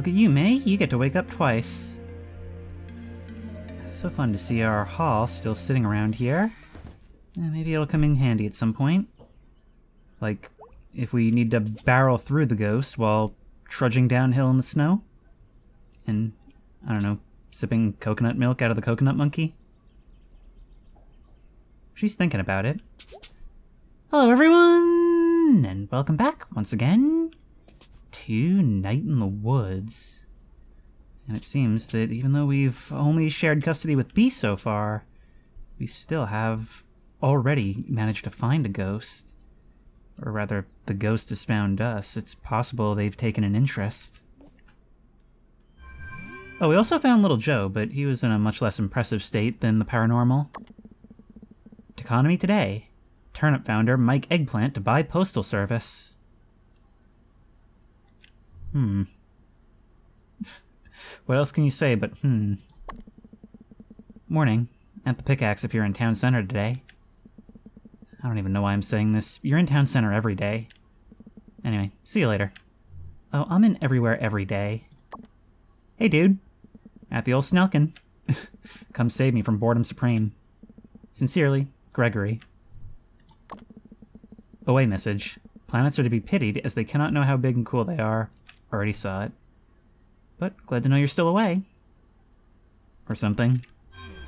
Look at you, May. You get to wake up twice. So fun to see our hall still sitting around here. Maybe it'll come in handy at some point. Like, if we need to barrel through the ghost while trudging downhill in the snow. And, I don't know, sipping coconut milk out of the coconut monkey. She's thinking about it. Hello, everyone! And welcome back, once again, to Night in the Woods. And it seems that even though we've only shared custody with B so far, we still have already managed to find a ghost. Or rather, the ghost has found us. It's possible they've taken an interest. Oh, we also found Little Joe, but he was in a much less impressive state than the paranormal. Economy today. Turnip founder Mike Eggplant to buy postal service. What else can you say but Morning. At the Pickaxe if you're in town center today. I don't even know why I'm saying this. You're in town center every day. Anyway, see you later. Oh, I'm in everywhere every day. Hey, dude. At the old Snelkin. Come save me from boredom supreme. Sincerely, Gregory. Away message. Planets are to be pitied as they cannot know how big and cool they are. Already saw it. But glad to know you're still away. Or something.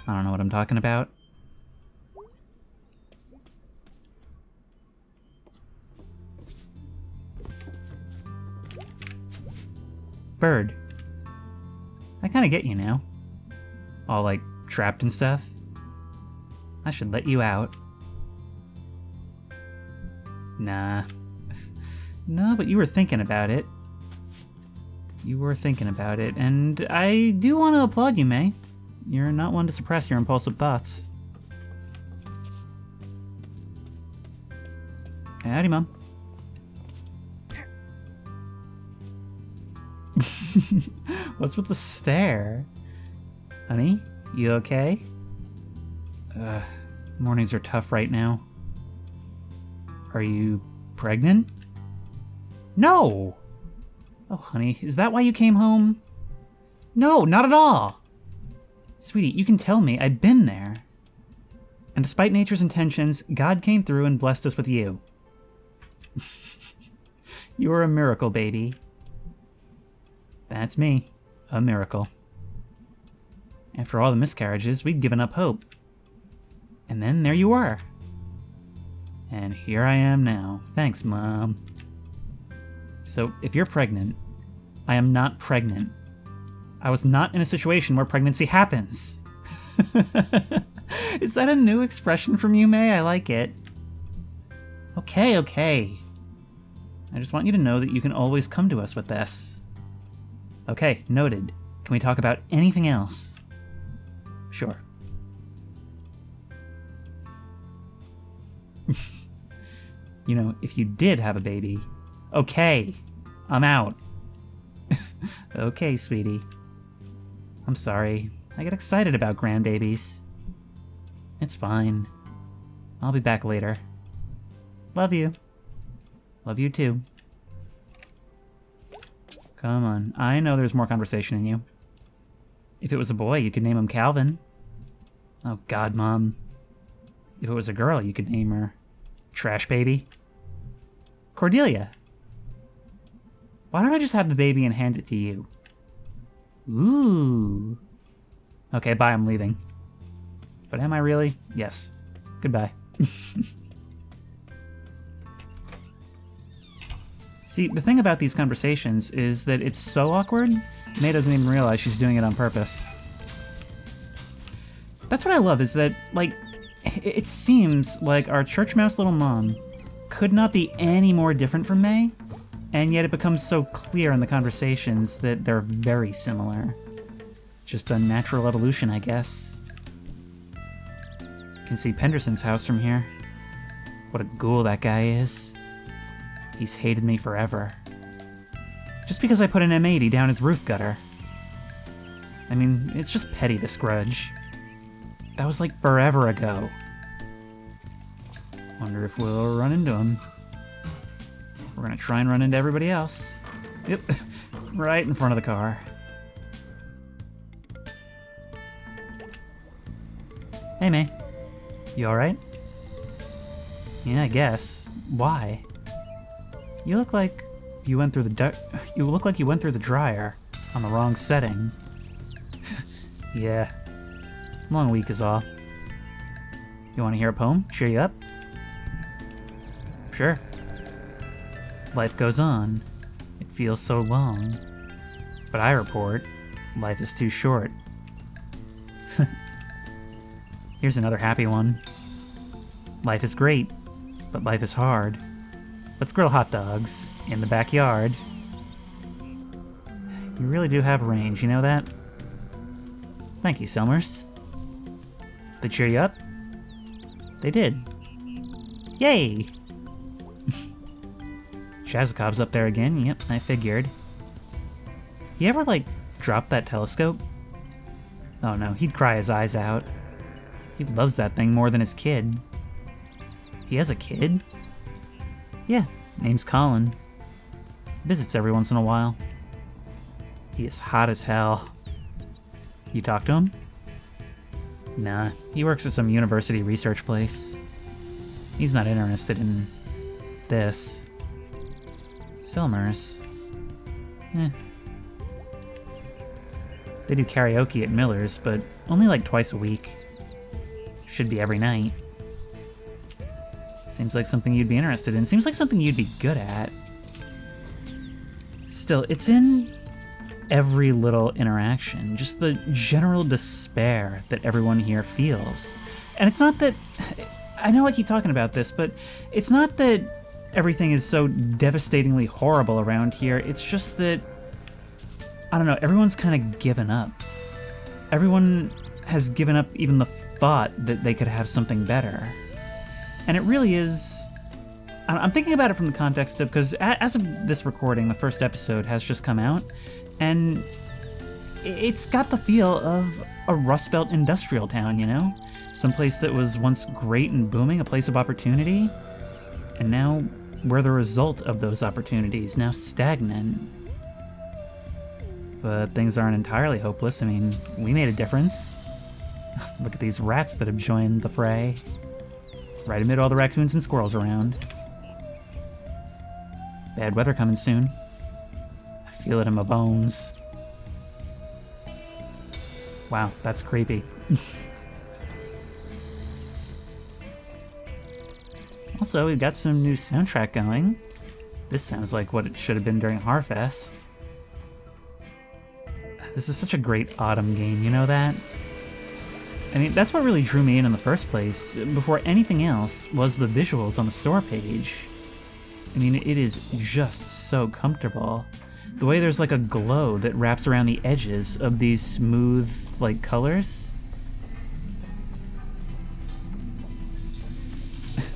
I don't know what I'm talking about. Bird. I kinda get you now. All, like, trapped and stuff. I should let you out. Nah. No, but you were thinking about it. You were thinking about it, and I do want to applaud you, May. You're not one to suppress your impulsive thoughts. Howdy, Mom. What's with the stare? Honey, you okay? Mornings are tough right now. Are you pregnant? No! Oh, honey, is that why you came home? No, not at all! Sweetie, you can tell me, I've been there. And despite nature's intentions, God came through and blessed us with you. You are a miracle, baby. That's me. A miracle. After all the miscarriages, we'd given up hope. And then there you were. And here I am now. Thanks, Mom. So, if you're pregnant, I am not pregnant. I was not in a situation where pregnancy happens. Is that a new expression from you, May? I like it. Okay. I just want you to know that you can always come to us with this. Okay, noted. Can we talk about anything else? Sure. You know, if you did have a baby... Okay, I'm out. Okay, sweetie. I'm sorry. I get excited about grandbabies. It's fine. I'll be back later. Love you. Love you too. Come on. I know there's more conversation in you. If it was a boy, you could name him Calvin. Oh God, Mom. If it was a girl, you could name her Trash Baby. Cordelia. Why don't I just have the baby and hand it to you? Ooh. Okay, bye, I'm leaving. But am I really? Yes. Goodbye. See, the thing about these conversations is that it's so awkward, May doesn't even realize she's doing it on purpose. That's what I love, is that, like, it seems like our church mouse little mom could not be any more different from May, and yet it becomes so clear in the conversations that they're very similar. Just a natural evolution, I guess. You can see Penderson's house from here. What a ghoul that guy is. He's hated me forever. Just because I put an M80 down his roof gutter. I mean, it's just petty, this grudge. That was like forever ago. Wonder if we'll run into him. We're gonna try and run into everybody else. Yep. Right in front of the car. Hey, May. You alright? Yeah, I guess. Why? You look like you went through the dryer on the wrong setting. Yeah. Long week is all. You want to hear a poem? Cheer you up? Sure. Life goes on. It feels so long. But I report, life is too short. Here's another happy one. Life is great, but life is hard. Let's grill hot dogs in the backyard. You really do have range, you know that? Thank you, Selmers. They cheer you up? They did. Yay! Chazakov's up there again. Yep, I figured. You ever, drop that telescope? Oh no, he'd cry his eyes out. He loves that thing more than his kid. He has a kid? Yeah, name's Colin. Visits every once in a while. He is hot as hell. You talk to him? Nah, he works at some university research place. He's not interested in this. Silmers. They do karaoke at Miller's, but only twice a week. Should be every night. Seems like something you'd be interested in. Seems like something you'd be good at. Still, it's in every little interaction. Just the general despair that everyone here feels. And it's not that... I know I keep talking about this, but it's not that everything is so devastatingly horrible around here. It's just that... I don't know, everyone's kind of given up. Everyone has given up even the thought that they could have something better. And it really is... I'm thinking about it from the context of... Because as of this recording, the first episode has just come out, and it's got the feel of a Rust Belt industrial town, you know? Someplace that was once great and booming, a place of opportunity, and now we're the result of those opportunities, now stagnant. But things aren't entirely hopeless. I mean, we made a difference. Look at these rats that have joined the fray. Right amid all the raccoons and squirrels around. Bad weather coming soon. I feel it in my bones. Wow, that's creepy. Also, we've got some new soundtrack going. This sounds like what it should have been during Harfest. This is such a great autumn game, you know that? I mean, that's what really drew me in the first place, before anything else, was the visuals on the store page. I mean, it is just so comfortable. The way there's a glow that wraps around the edges of these smooth, colors.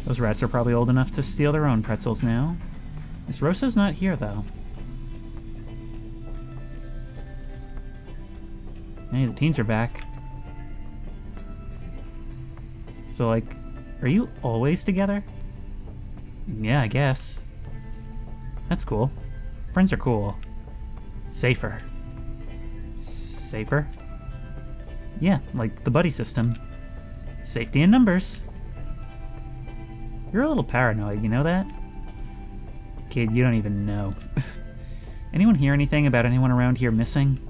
Those rats are probably old enough to steal their own pretzels now. Miss Rosa's not here, though. Hey, the teens are back. So, are you always together? Yeah, I guess. That's cool. Friends are cool. Safer. Safer? Yeah, like the buddy system. Safety in numbers. You're a little paranoid, you know that? Kid, you don't even know. Anyone hear anything about anyone around here missing?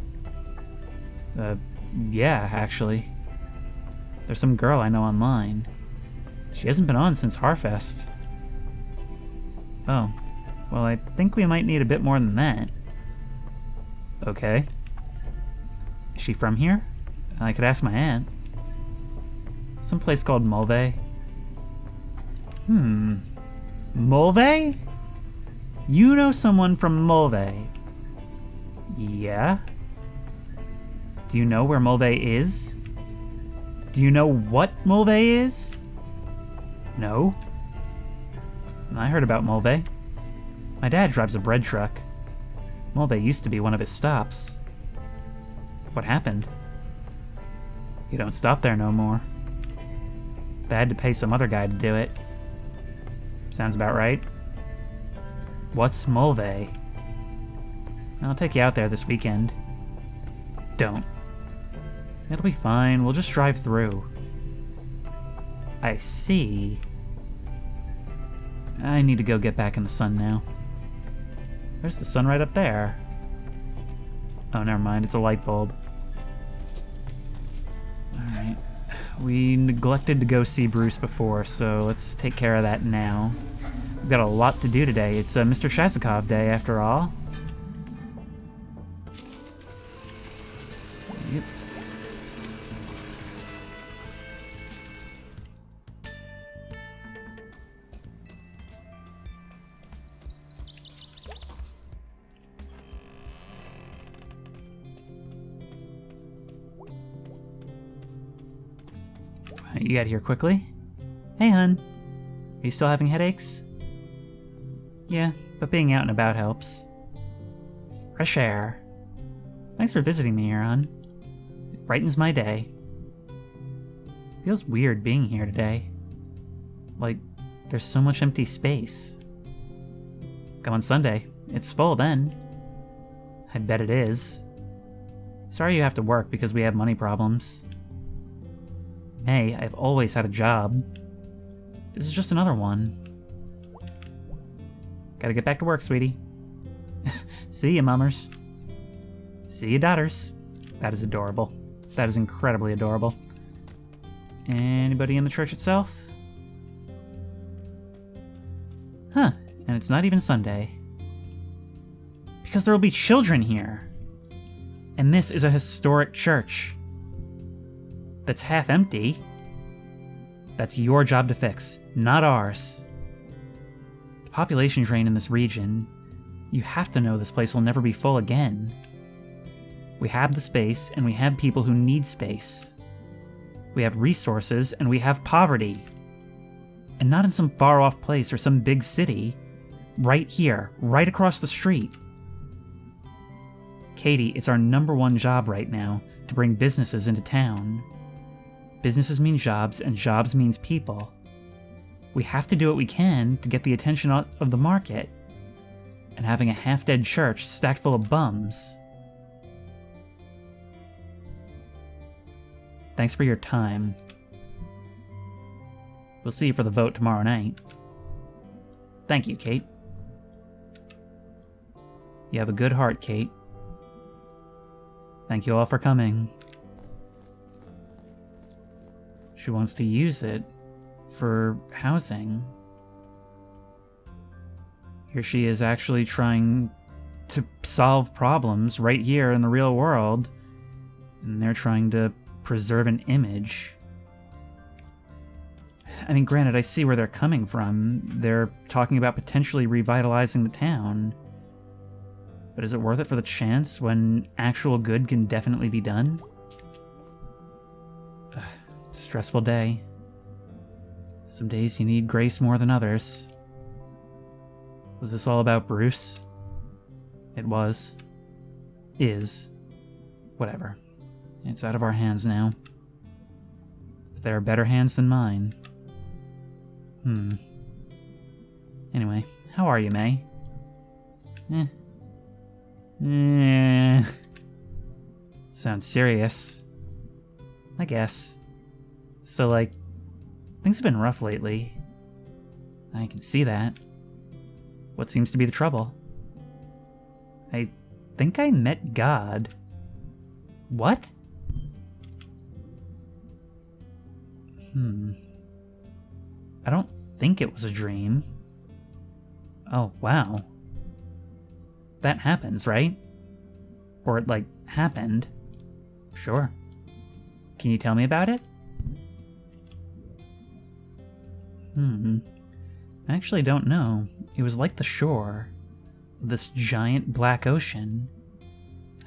Yeah, actually. There's some girl I know online. She hasn't been on since Harfest. Oh. Well, I think we might need a bit more than that. Okay. Is she from here? I could ask my aunt. Someplace called Mulvey. Mulvey? You know someone from Mulvey? Yeah? Do you know where Mulvey is? Do you know what Mulvey is? No. I heard about Mulvey. My dad drives a bread truck. Mulvey used to be one of his stops. What happened? You don't stop there no more. They had to pay some other guy to do it. Sounds about right. What's Mulvey? I'll take you out there this weekend. Don't. It'll be fine. We'll just drive through. I see. I need to go get back in the sun now. There's the sun right up there. Oh, never mind. It's a light bulb. Alright. We neglected to go see Bruce before, so let's take care of that now. We've got a lot to do today. It's Mr. Chazakov Day, after all. Yep. You got here quickly. Hey, hun. Are you still having headaches? Yeah, but being out and about helps. Fresh air. Thanks for visiting me here, hun. It brightens my day. Feels weird being here today. Like, there's so much empty space. Come on Sunday. It's full then. I bet it is. Sorry you have to work because we have money problems. Hey, I've always had a job. This is just another one. Gotta get back to work, sweetie. See ya, mummers. See ya, daughters. That is adorable. That is incredibly adorable. Anybody in the church itself? Huh, and it's not even Sunday. Because there will be children here. And this is a historic church. That's half empty. That's your job to fix, not ours. The population drain in this region, you have to know this place will never be full again. We have the space, and we have people who need space. We have resources, and we have poverty. And not in some far-off place or some big city. Right here, right across the street. Katie, it's our #1 job right now, to bring businesses into town. Businesses mean jobs, and jobs means people. We have to do what we can to get the attention of the market. And having a half-dead church stacked full of bums. Thanks for your time. We'll see you for the vote tomorrow night. Thank you, Kate. You have a good heart, Kate. Thank you all for coming. She wants to use it for housing. Here she is actually trying to solve problems right here in the real world, and they're trying to preserve an image. I mean, granted, I see where they're coming from. They're talking about potentially revitalizing the town. But is it worth it for the chance when actual good can definitely be done? Stressful day. Some days you need grace more than others. Was this all about Bruce? It was. Is. Whatever. It's out of our hands now. But there are better hands than mine. Anyway, how are you, May? Sounds serious. I guess. So, like, things have been rough lately. I can see that. What seems to be the trouble? I think I met God. What? I don't think it was a dream. Oh, wow. That happens, right? Or it, like, happened. Sure. Can you tell me about it? I actually don't know. It was like the shore. This giant black ocean.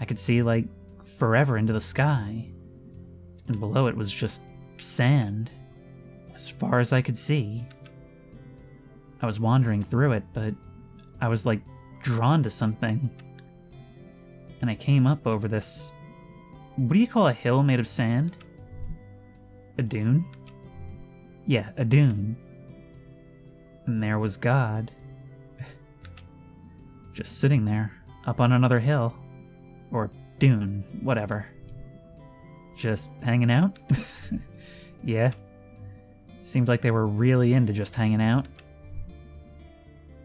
I could see, like, forever into the sky. And below it was just sand. As far as I could see. I was wandering through it, but I was, like, drawn to something. And I came up over this... What do you call a hill made of sand? A dune? Yeah, a dune. And there was God. Just sitting there, Up on another hill. Or dune, whatever. Just hanging out? Yeah. Seemed like they were really into just hanging out.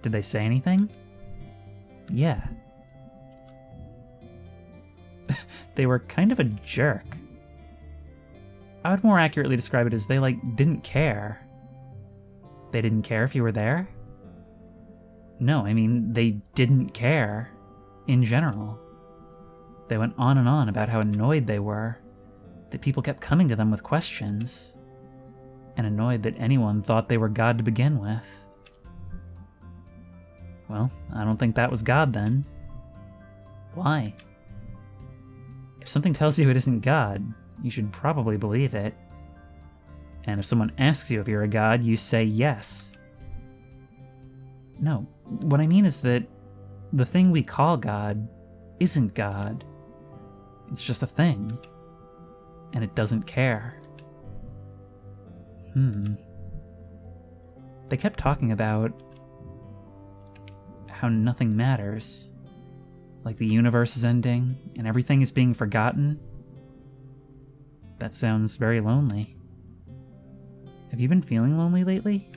Did they say anything? Yeah. They were kind of a jerk. I would more accurately describe it as they, didn't care. They didn't care if you were there? No, I mean, they didn't care. In general. They went on and on about how annoyed they were, that people kept coming to them with questions, and annoyed that anyone thought they were God to begin with. Well, I don't think that was God then. Why? If something tells you it isn't God, you should probably believe it. And if someone asks you if you're a god, you say yes. No, what I mean is that the thing we call God isn't God. It's just a thing. And it doesn't care. They kept talking about how nothing matters. Like the universe is ending and everything is being forgotten. That sounds very lonely. Have you been feeling lonely lately?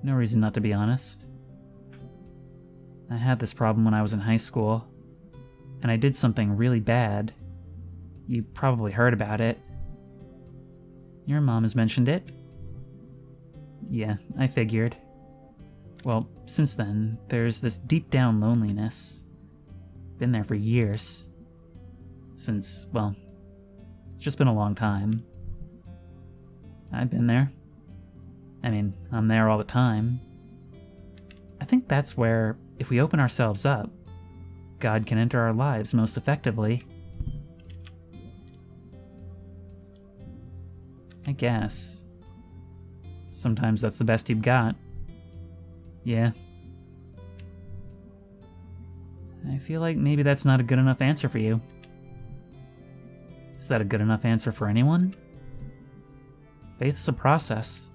No reason not to be honest. I had this problem when I was in high school, and I did something really bad. You probably heard about it. Your mom has mentioned it. Yeah, I figured. Well, since then, there's this deep down loneliness. Been there for years. Since, well, it's just been a long time. I've been there. I mean, I'm there all the time. I think that's where, if we open ourselves up, God can enter our lives most effectively. I guess. Sometimes that's the best you've got. Yeah. I feel like maybe that's not a good enough answer for you. Is that a good enough answer for anyone? Faith is a process.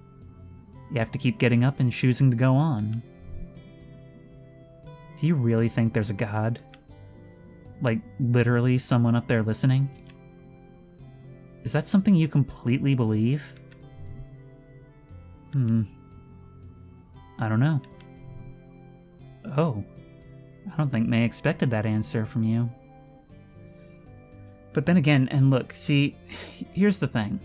You have to keep getting up and choosing to go on. Do you really think there's a God? Like, literally someone up there listening? Is that something you completely believe? I don't know. Oh. I don't think May expected that answer from you. But then again, and look, see, here's the thing.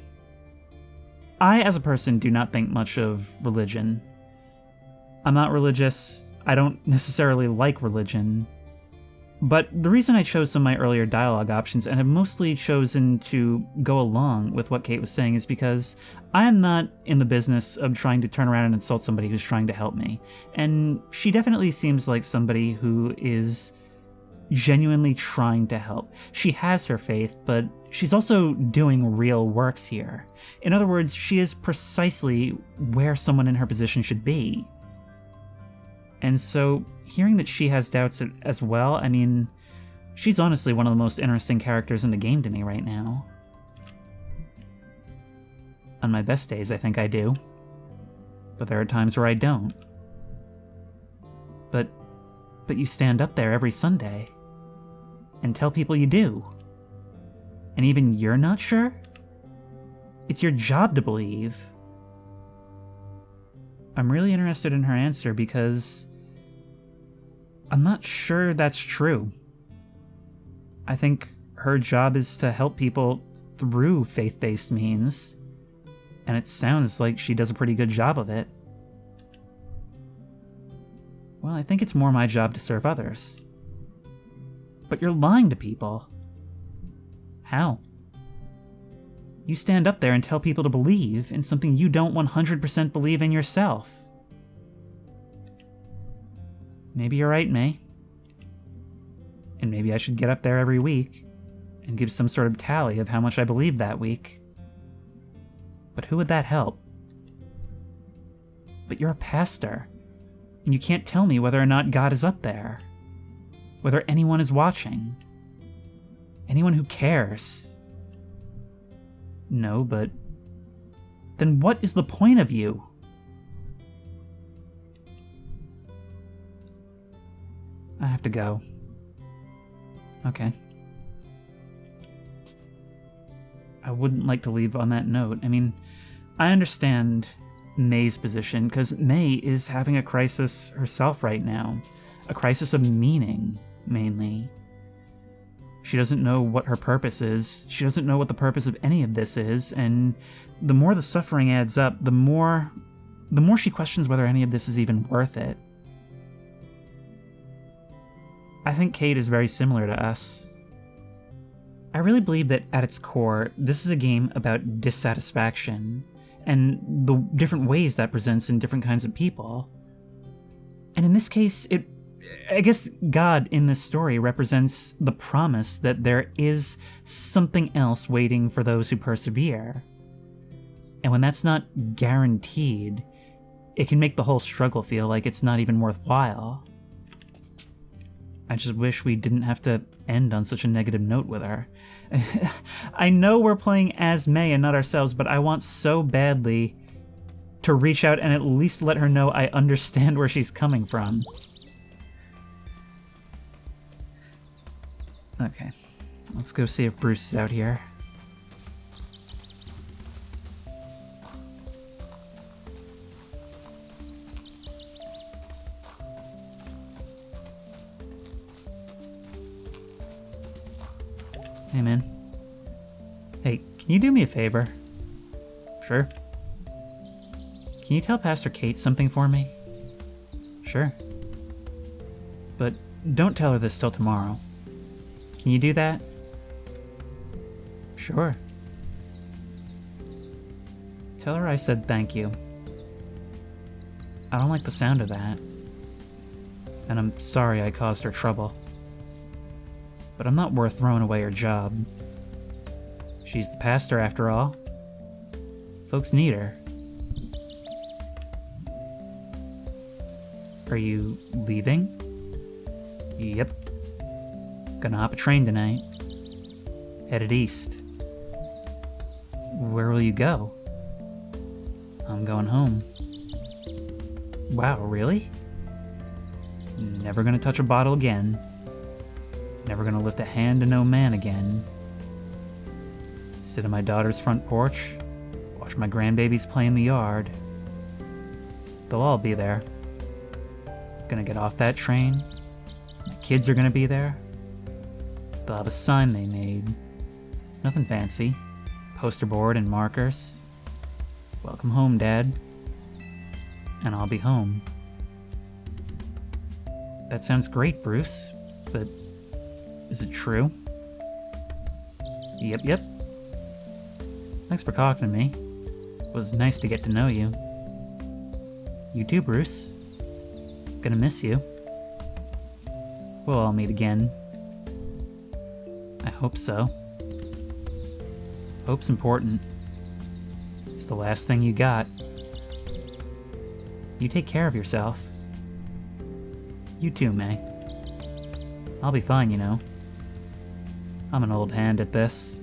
I, as a person, do not think much of religion. I'm not religious. I don't necessarily like religion. But the reason I chose some of my earlier dialogue options and have mostly chosen to go along with what Kate was saying is because I am not in the business of trying to turn around and insult somebody who's trying to help me. And she definitely seems like somebody who is genuinely trying to help. She has her faith, but she's also doing real works here. In other words, she is precisely where someone in her position should be. And so, hearing that she has doubts as well, I mean, she's honestly one of the most interesting characters in the game to me right now. On my best days, I think I do. But there are times where I don't. But you stand up there every Sunday and tell people you do. And even you're not sure? It's your job to believe. I'm really interested in her answer because I'm not sure that's true. I think her job is to help people through faith-based means, and it sounds like she does a pretty good job of it. Well, I think it's more my job to serve others. But you're lying to people. How? You stand up there and tell people to believe in something you don't 100% believe in yourself. Maybe you're right, May. And maybe I should get up there every week and give some sort of tally of how much I believed that week. But who would that help? But you're a pastor, and you can't tell me whether or not God is up there. Whether anyone is watching. Anyone who cares. No, but then what is the point of you? I have to go. Okay. I wouldn't like to leave on that note. I mean, I understand May's position, because May is having a crisis herself right now. A crisis of meaning, mainly. She doesn't know what her purpose is. She doesn't know what the purpose of any of this is, and the more the suffering adds up, the more she questions whether any of this is even worth it. I think Kate is very similar to us. I really believe that at its core, this is a game about dissatisfaction and the different ways that presents in different kinds of people. And in this case, I guess God in this story represents the promise that there is something else waiting for those who persevere. And when that's not guaranteed, it can make the whole struggle feel like it's not even worthwhile. I just wish we didn't have to end on such a negative note with her. I know we're playing as May and not ourselves, but I want so badly to reach out and at least let her know I understand where she's coming from. Okay, let's go see if Bruce is out here. Hey, man. Hey, can you do me a favor? Sure. Can you tell Pastor Kate something for me? Sure. But don't tell her this till tomorrow. Can you do that? Sure. Tell her I said thank you. I don't like the sound of that. And I'm sorry I caused her trouble. But I'm not worth throwing away her job. She's the pastor after all. Folks need her. Are you leaving? Yep. Gonna hop a train tonight. Headed east. Where will you go? I'm going home. Wow, really? Never gonna touch a bottle again. Never gonna lift a hand to no man again. Sit on my daughter's front porch, watch my grandbabies play in the yard. They'll all be there. Gonna get off that train. My kids are gonna be there. They'll have a sign they made. Nothing fancy. Poster board and markers. Welcome home, Dad. And I'll be home. That sounds great, Bruce, but is it true? Yep. Thanks for talking to me. It was nice to get to know you. You too, Bruce. Gonna miss you. We'll all meet again. I hope so. Hope's important. It's the last thing you got. You take care of yourself. You too, May. I'll be fine, you know. I'm an old hand at this.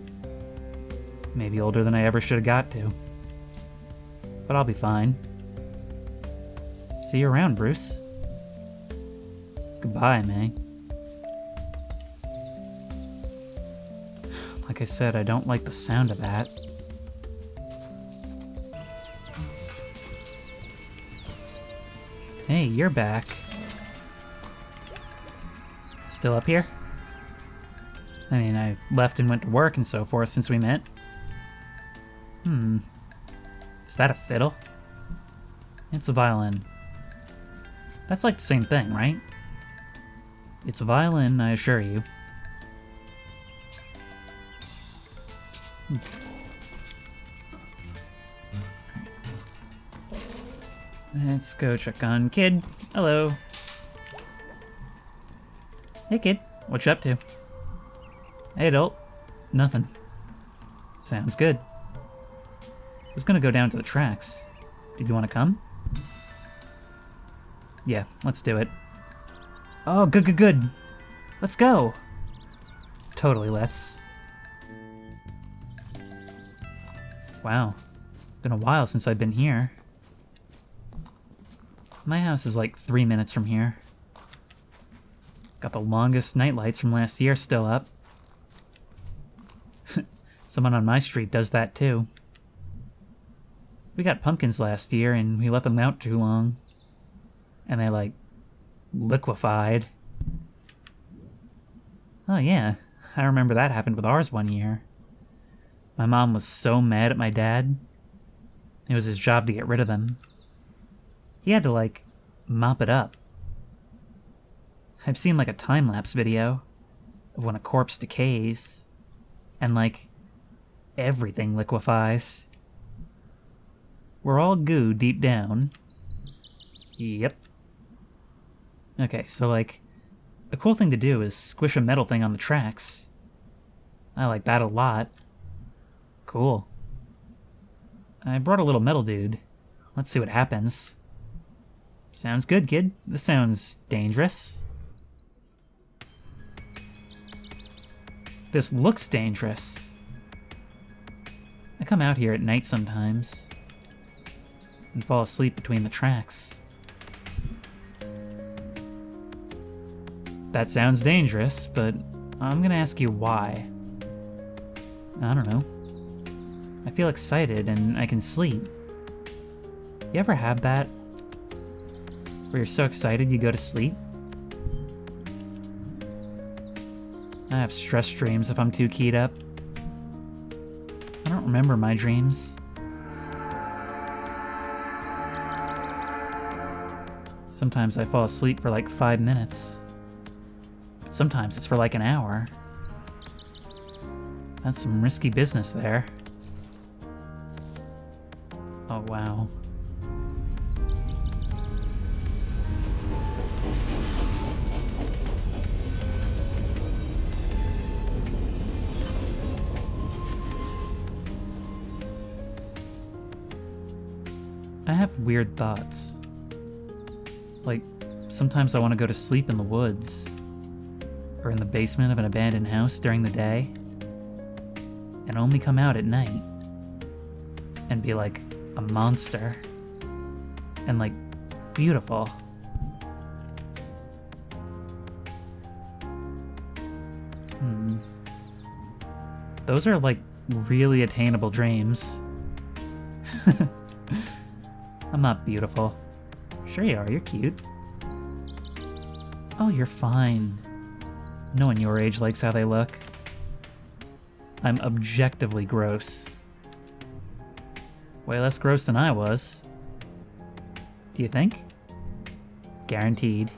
Maybe older than I ever should have got to. But I'll be fine. See you around, Bruce. Goodbye, May. Like I said, I don't like the sound of that. Hey, you're back. Still up here? I mean, I left and went to work and so forth since we met. Is that a fiddle? It's a violin. That's like the same thing, right? It's a violin, I assure you. Let's go check on Kid. Hello. Hey, Kid. What you up to? Hey, adult. Nothing. Sounds good. I was gonna go down to the tracks. Did you want to come? Yeah, let's do it. Oh, good. Let's go. Totally, let's. Wow. Been a while since I've been here. My house is like 3 minutes from here. Got the longest nightlights from last year still up. Someone on my street does that too. We got pumpkins last year and we let them out too long. And they, like, liquefied. Oh yeah, I remember that happened with ours one year. My mom was so mad at my dad. It was his job to get rid of them. He had to, like, mop it up. I've seen, like, a time-lapse video of when a corpse decays and, like, everything liquefies. We're all goo deep down. Yep. Okay, so, like, a cool thing to do is squish a metal thing on the tracks. I like that a lot. Cool. I brought a little metal dude. Let's see what happens. Sounds good, kid. This sounds dangerous. This looks dangerous. I come out here at night sometimes and fall asleep between the tracks. That sounds dangerous, but I'm gonna ask you why. I don't know. I feel excited and I can sleep. You ever have that? Where you're so excited you go to sleep? I have stress dreams if I'm too keyed up. I don't remember my dreams. Sometimes I fall asleep for like 5 minutes. But sometimes it's for like an hour. That's some risky business there. Oh, wow. I have weird thoughts. Like, sometimes I want to go to sleep in the woods, or in the basement of an abandoned house during the day, and only come out at night, and be like a monster, and like, beautiful. Those are like really attainable dreams. I'm not beautiful. Sure you are, you're cute. Oh, you're fine. No one your age likes how they look. I'm objectively gross. Way less gross than I was. Do you think? Guaranteed.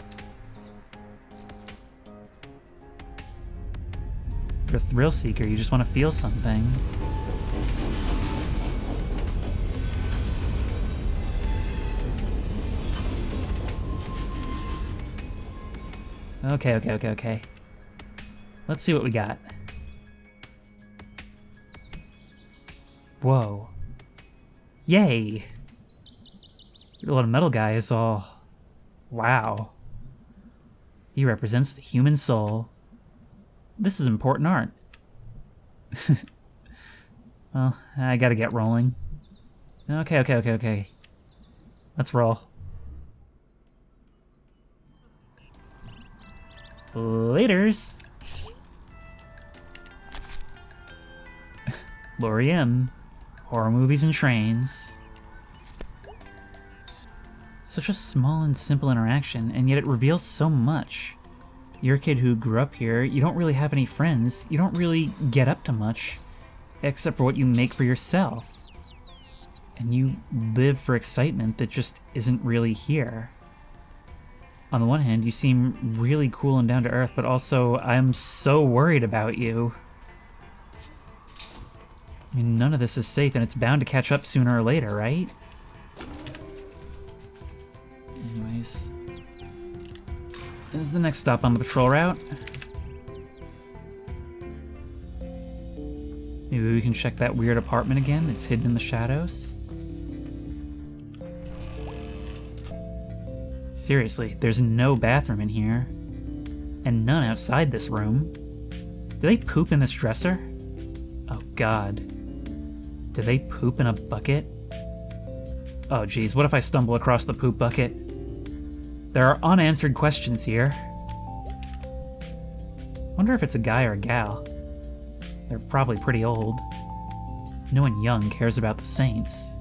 You're a thrill seeker, you just want to feel something. Okay. Let's see what we got. Whoa. Yay! Your little metal guy is all... Wow. He represents the human soul. This is important art. Well, I gotta get rolling. Okay. Let's roll. Laters! Lori M. Horror movies and trains. Such a small and simple interaction, and yet it reveals so much. You're a kid who grew up here, you don't really have any friends, you don't really get up to much, except for what you make for yourself. And you live for excitement that just isn't really here. On the one hand, you seem really cool and down to earth, but also, I'm so worried about you. I mean, none of this is safe, and it's bound to catch up sooner or later, right? Anyways. This is the next stop on the patrol route. Maybe we can check that weird apartment again that's hidden in the shadows. Seriously, there's no bathroom in here. And none outside this room. Do they poop in this dresser? Oh god. Do they poop in a bucket? Oh geez, what if I stumble across the poop bucket? There are unanswered questions here. wonder if it's a guy or a gal. They're probably pretty old. No one young cares about the saints.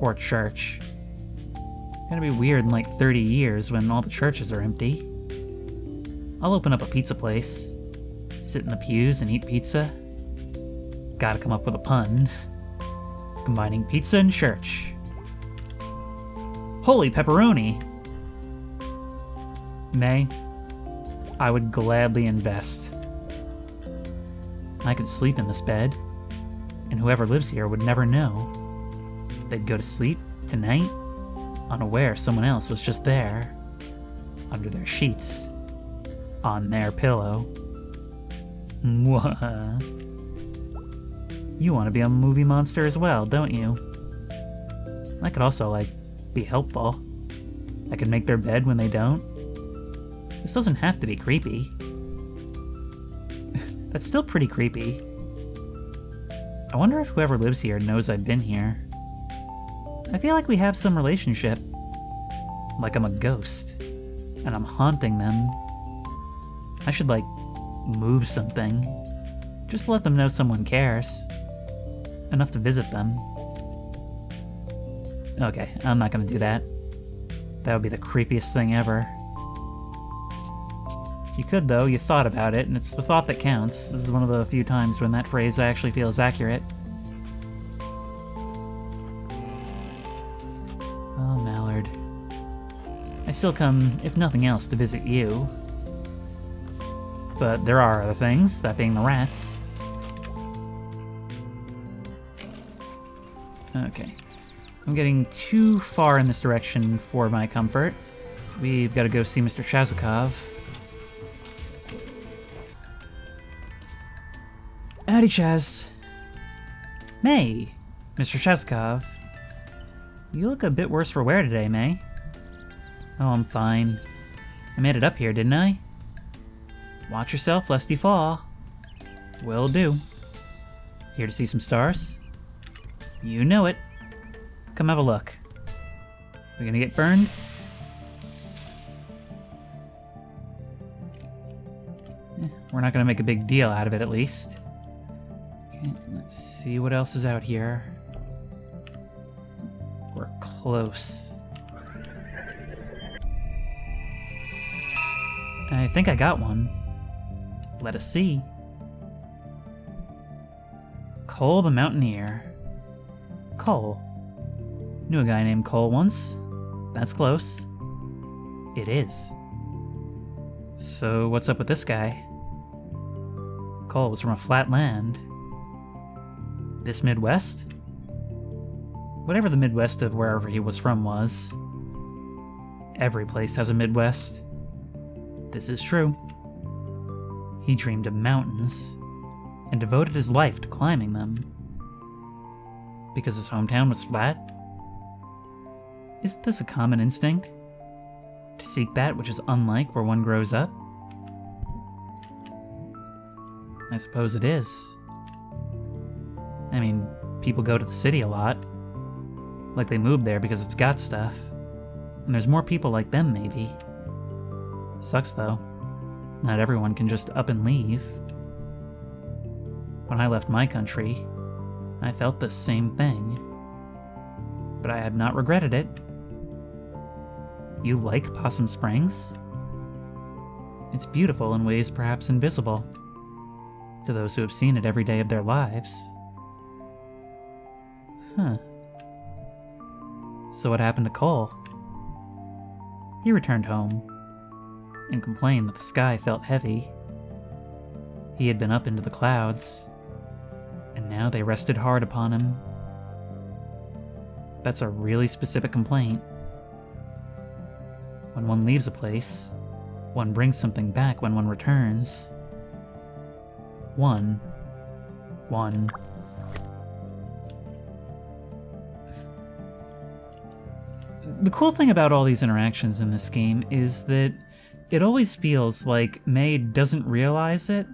Or church. Gonna be weird in like 30 years when all the churches are empty. I'll open up a pizza place. Sit in the pews and eat pizza. Gotta come up with a pun. Combining pizza and church. Holy pepperoni! May, I would gladly invest. I could sleep in this bed, and whoever lives here would never know. They'd go to sleep tonight, unaware someone else was just there, under their sheets, on their pillow. Mwah. You want to be a movie monster as well, don't you? I could also, be helpful. I could make their bed when they don't. This doesn't have to be creepy. That's still pretty creepy. I wonder if whoever lives here knows I've been here. I feel like we have some relationship. Like I'm a ghost, and I'm haunting them. I should, move something. Just to let them know someone cares. Enough to visit them. Okay, I'm not gonna do that. That would be the creepiest thing ever. You could, though. You thought about it, and it's the thought that counts. This is one of the few times when that phrase actually feels accurate. Oh, Mallard. I still come, if nothing else, to visit you. But there are other things, that being the rats. Okay. I'm getting too far in this direction for my comfort. We've got to go see Mr. Chazakov. Howdy, Chaz. May, Mr. Chazakov. You look a bit worse for wear today, May. Oh, I'm fine. I made it up here, didn't I? Watch yourself lest you fall. Will do. Here to see some stars? You know it. Come have a look. We gonna get burned? We're not gonna make a big deal out of it, at least. Okay, let's see what else is out here. We're close. I think I got one. Let us see. Cole the Mountaineer. Cole. Knew a guy named Cole once. That's close. It is. So what's up with this guy? Cole was from a flat land. This Midwest? Whatever the Midwest of wherever he was from was. Every place has a Midwest. This is true. He dreamed of mountains and devoted his life to climbing them. Because his hometown was flat? Isn't this a common instinct? To seek that which is unlike where one grows up? I suppose it is. I mean, people go to the city a lot. Like they moved there because it's got stuff. And there's more people like them, maybe. Sucks, though. Not everyone can just up and leave. When I left my country, I felt the same thing. But I have not regretted it. You like Possum Springs? It's beautiful in ways perhaps invisible to those who have seen it every day of their lives. Huh. So what happened to Cole? He returned home and complained that the sky felt heavy. He had been up into the clouds, and now they rested hard upon him. That's a really specific complaint. When one leaves a place, one brings something back when one returns. One. The cool thing about all these interactions in this game is that it always feels like May doesn't realize it,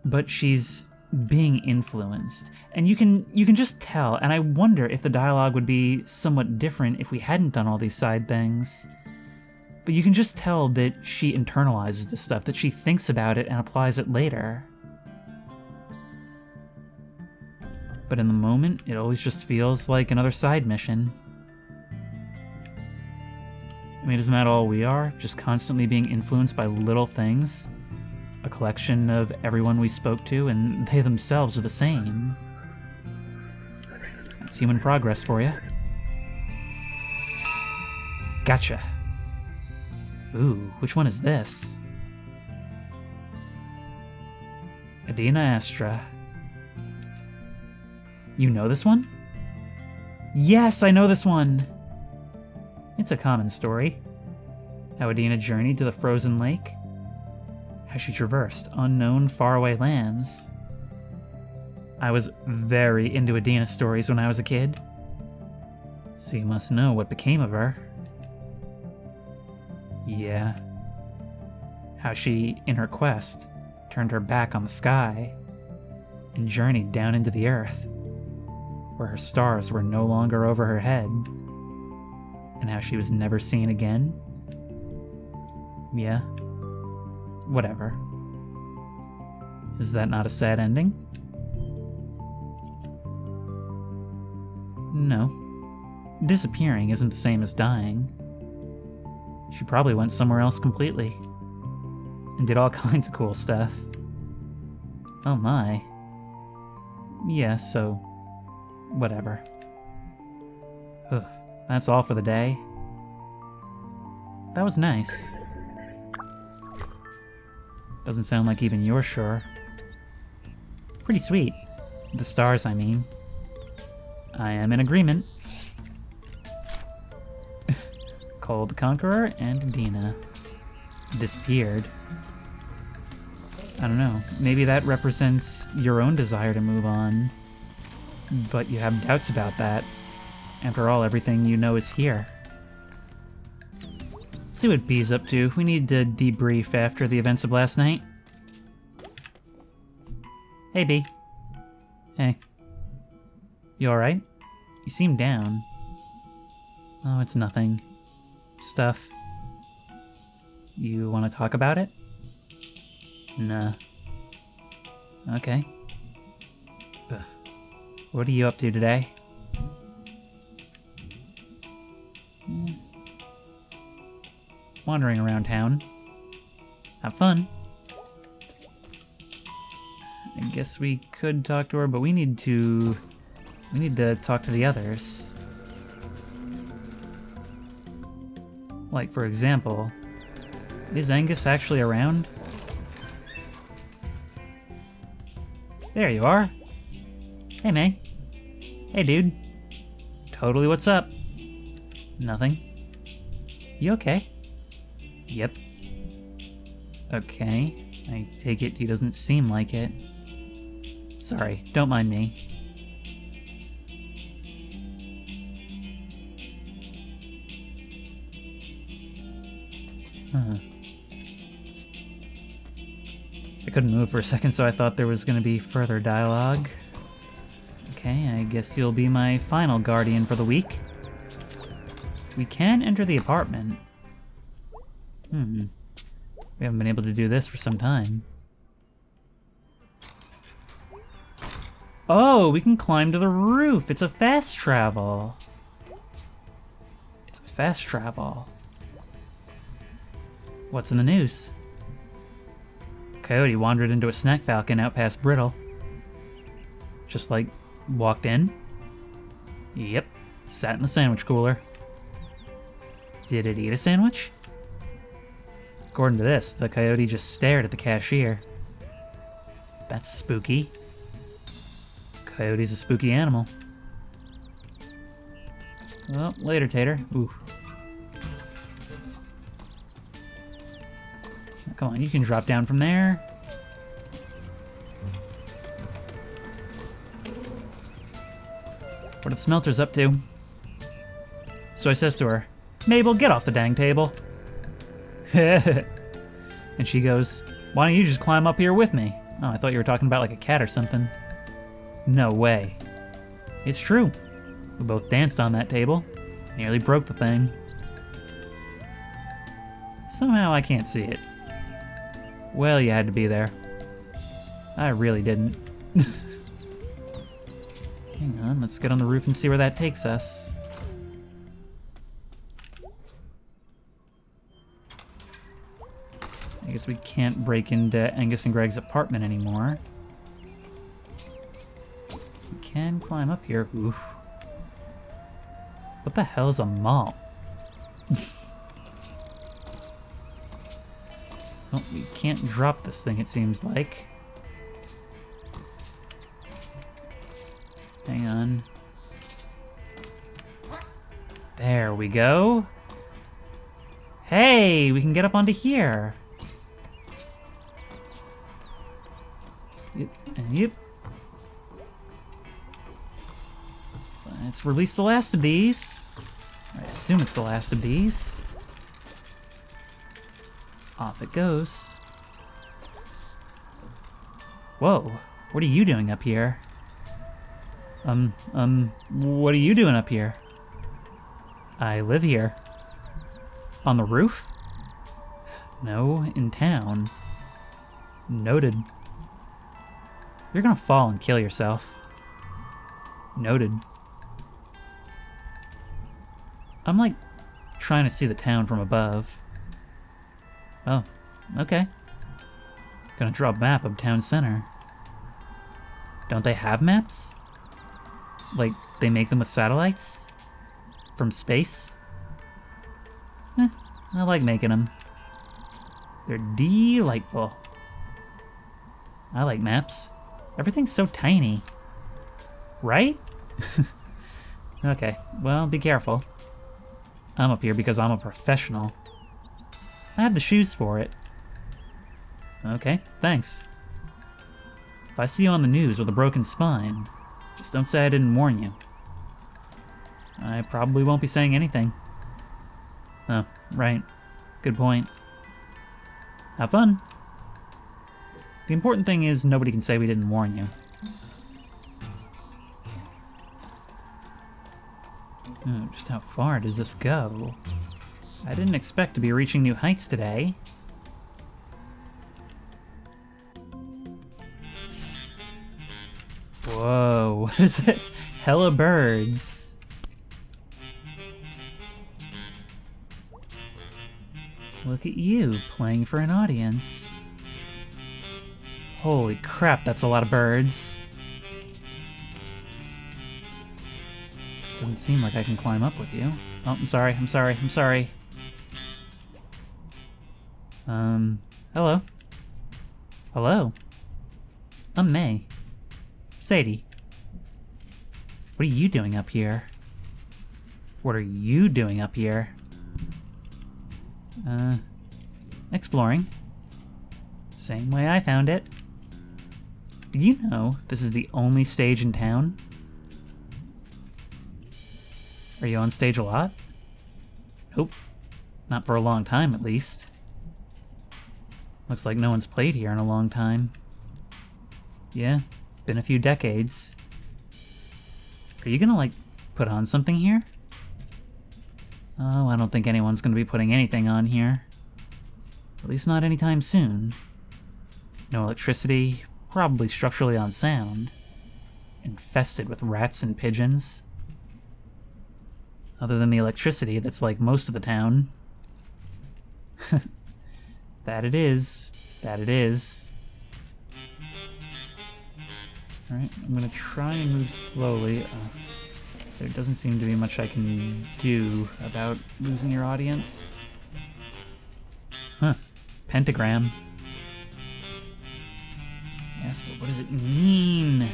but she's being influenced. And you can just tell, and I wonder if the dialogue would be somewhat different if we hadn't done all these side things. But you can just tell that she internalizes this stuff, that she thinks about it and applies it later. But in the moment, it always just feels like another side mission. I mean, isn't that all we are? Just constantly being influenced by little things? A collection of everyone we spoke to, and they themselves are the same. That's human progress for you. Gotcha. Ooh, which one is this? Adina Astra. You know this one? Yes, I know this one! It's a common story. How Adina journeyed to the frozen lake. How she traversed unknown, faraway lands. I was very into Adina stories when I was a kid. So you must know what became of her. Yeah. How she, in her quest, turned her back on the sky and journeyed down into the earth, where her stars were no longer over her head, and how she was never seen again. Yeah. Whatever. Is that not a sad ending? No. Disappearing isn't the same as dying. She probably went somewhere else completely, and did all kinds of cool stuff. Oh my. Yeah, so... whatever. Ugh, that's all for the day. That was nice. Doesn't sound like even you're sure. Pretty sweet. The stars, I mean. I am in agreement. Cole the Conqueror and Adina disappeared. I don't know. Maybe that represents your own desire to move on. But you have doubts about that. After all, everything you know is here. Let's see what B's up to. We need to debrief after the events of last night. Hey, B. Hey. You alright? You seem down. Oh, it's nothing. Stuff. You want to talk about it? Nah. Okay. Ugh. What are you up to today? Wandering around town. Have fun. I guess we could talk to her, but we need to talk to the others. Like, for example, is Angus actually around? There you are. Hey, May. Hey, dude. Totally, what's up? Nothing. You okay? Yep. Okay. I take it he doesn't seem like it. Sorry, don't mind me. Huh. I couldn't move for a second, so I thought there was going to be further dialogue. Okay, I guess you'll be my final guardian for the week. We can enter the apartment. We haven't been able to do this for some time. Oh, we can climb to the roof! It's a fast travel! It's a fast travel. What's in the news? Coyote wandered into a snack falcon out past Brittle. Just like, walked in? Yep, sat in the sandwich cooler. Did it eat a sandwich? According to this, the coyote just stared at the cashier. That's spooky. Coyote's a spooky animal. Well, later, Tater. Ooh. Come on, you can drop down from there. What are the smelters up to? So I says to her, Mabel, get off the dang table. And she goes, why don't you just climb up here with me? Oh, I thought you were talking about like a cat or something. No way. It's true. We both danced on that table. Nearly broke the thing. somehow I can't see it. Well, you had to be there. I really didn't. Hang on, let's get on the roof and see where that takes us. I guess we can't break into Angus and Greg's apartment anymore. We can climb up here. Oof. What the hell is a mall? Well, we can't drop this thing, it seems like. Hang on. There we go. Hey, we can get up onto here. Yep, and yep. Let's release the last of these. I assume it's the last of these. Off it goes. Whoa, what are you doing up here? What are you doing up here? I live here. On the roof? No, in town. Noted. You're gonna fall and kill yourself. Noted. I'm like trying to see the town from above. Oh, okay. Gonna draw a map of town center. Don't they have maps? Like, they make them with satellites? From space? I like making them. They're delightful. I like maps. Everything's so tiny. Right? Okay, well, be careful. I'm up here because I'm a professional. I have the shoes for it. Okay, thanks. If I see you on the news with a broken spine, just don't say I didn't warn you. I probably won't be saying anything. Oh, right. Good point. Have fun. The important thing is nobody can say we didn't warn you. Oh, just how far does this go? I didn't expect to be reaching new heights today. Whoa, what is this? Hella birds. Look at you, playing for an audience. Holy crap, that's a lot of birds. Doesn't seem like I can climb up with you. Oh, I'm sorry. Hello? Hello? I'm May. Sadie. What are you doing up here? What are you doing up here? Exploring. Same way I found it. Did you know this is the only stage in town? Are you on stage a lot? Nope. Not for a long time, at least. Looks like no one's played here in a long time. Yeah, been a few decades. Are you gonna, like, put on something here? Oh, I don't think anyone's gonna be putting anything on here. At least not anytime soon. No electricity, probably structurally unsound. Infested with rats and pigeons. Other than the electricity that's like most of the town. That it is. That it is. Alright, I'm gonna try and move slowly. There doesn't seem to be much I can do about losing your audience. Huh. Pentagram. Yes, but what does it mean?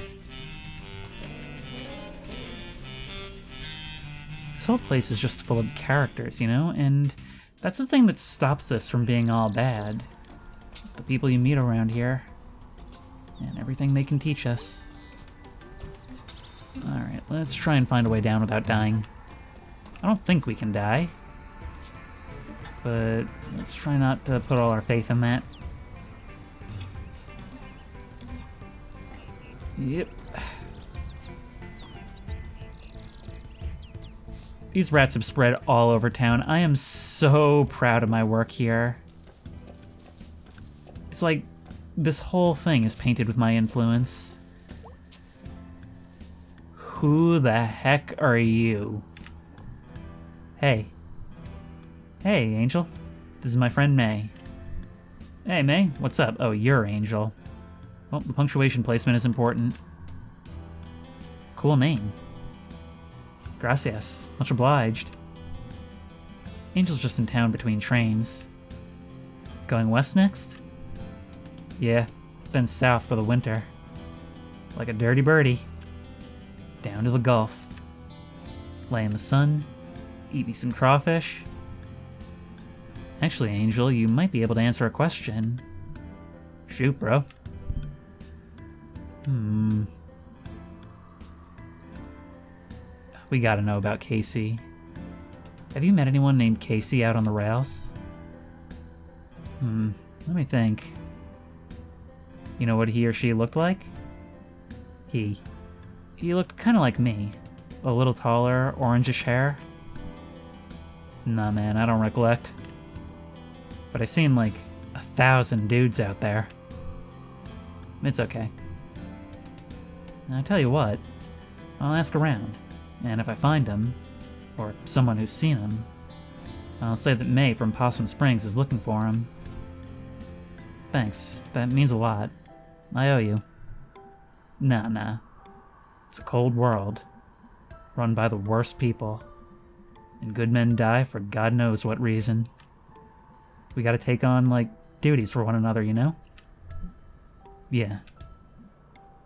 This whole place is just full of characters, you know? And that's the thing that stops this from being all bad. The people you meet around here. And everything they can teach us. Alright, let's try and find a way down without dying. I don't think we can die. But let's try not to put all our faith in that. Yep. These rats have spread all over town. I am so proud of my work here. It's like this whole thing is painted with my influence. Who the heck are you? Hey. Hey, Angel. This is my friend May. Hey, May. What's up? Oh, you're Angel. Well, the punctuation placement is important. Cool name. Gracias. Much obliged. Angel's just in town between trains. Going west next? Yeah, then south for the winter. Like a dirty birdie. Down to the Gulf. Lay in the sun. Eat me some crawfish. Actually, Angel, you might be able to answer a question. Shoot, bro. We gotta know about Casey. Have you met anyone named Casey out on the rails? Let me think. You know what he or she looked like? He looked kind of like me. A little taller, orangish hair. Nah, man, I don't recollect. But I seen like 1,000 dudes out there. It's okay. Now, I tell you what, I'll ask around, and if I find him, or someone who's seen him, I'll say that May from Possum Springs is looking for him. Thanks, that means a lot. I owe you. Nah. It's a cold world, run by the worst people, and good men die for God knows what reason. We gotta take on, like, duties for one another, you know? Yeah.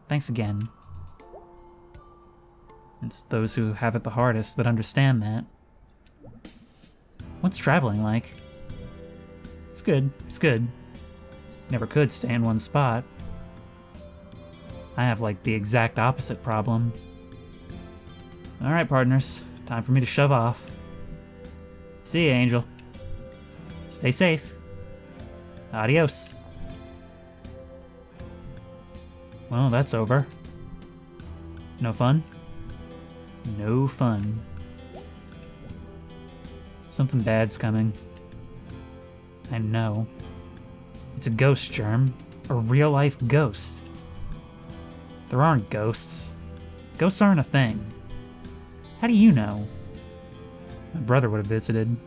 Thanks again. It's those who have it the hardest that understand that. What's traveling like? It's good. Never could stay in one spot. I have, like, the exact opposite problem. Alright, partners. Time for me to shove off. See ya, Angel. Stay safe. Adios. Well, that's over. No fun? No fun. Something bad's coming. I know. It's a ghost germ. A real-life ghost. There aren't ghosts. Ghosts aren't a thing. How do you know? My brother would have visited.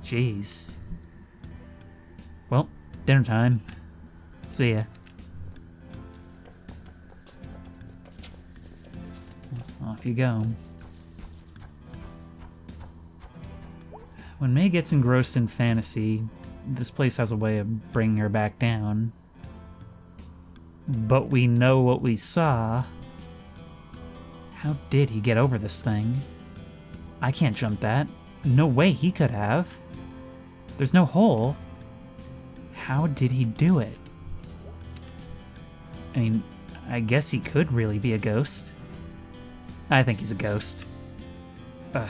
Jeez. Well, dinner time. See ya. Off you go. When May gets engrossed in fantasy, this place has a way of bringing her back down. But we know what we saw. How did he get over this thing? I can't jump that. No way he could have. There's no hole. How did he do it? I mean, I guess he could really be a ghost. I think he's a ghost. Ugh.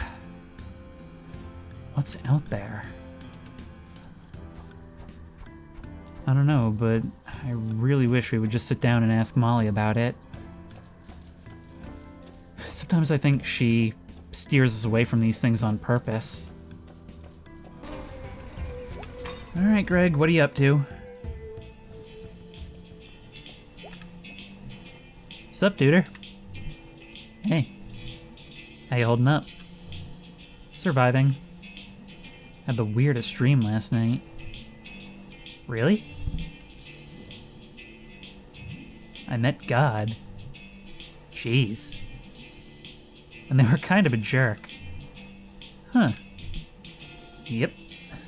What's out there? I don't know, but I really wish we would just sit down and ask Molly about it. Sometimes I think she steers us away from these things on purpose. Alright, Greg, what are you up to? Sup, duder? Hey. How you holding up? Surviving. Had the weirdest dream last night. Really? I met God. Jeez. And they were kind of a jerk. Huh. Yep.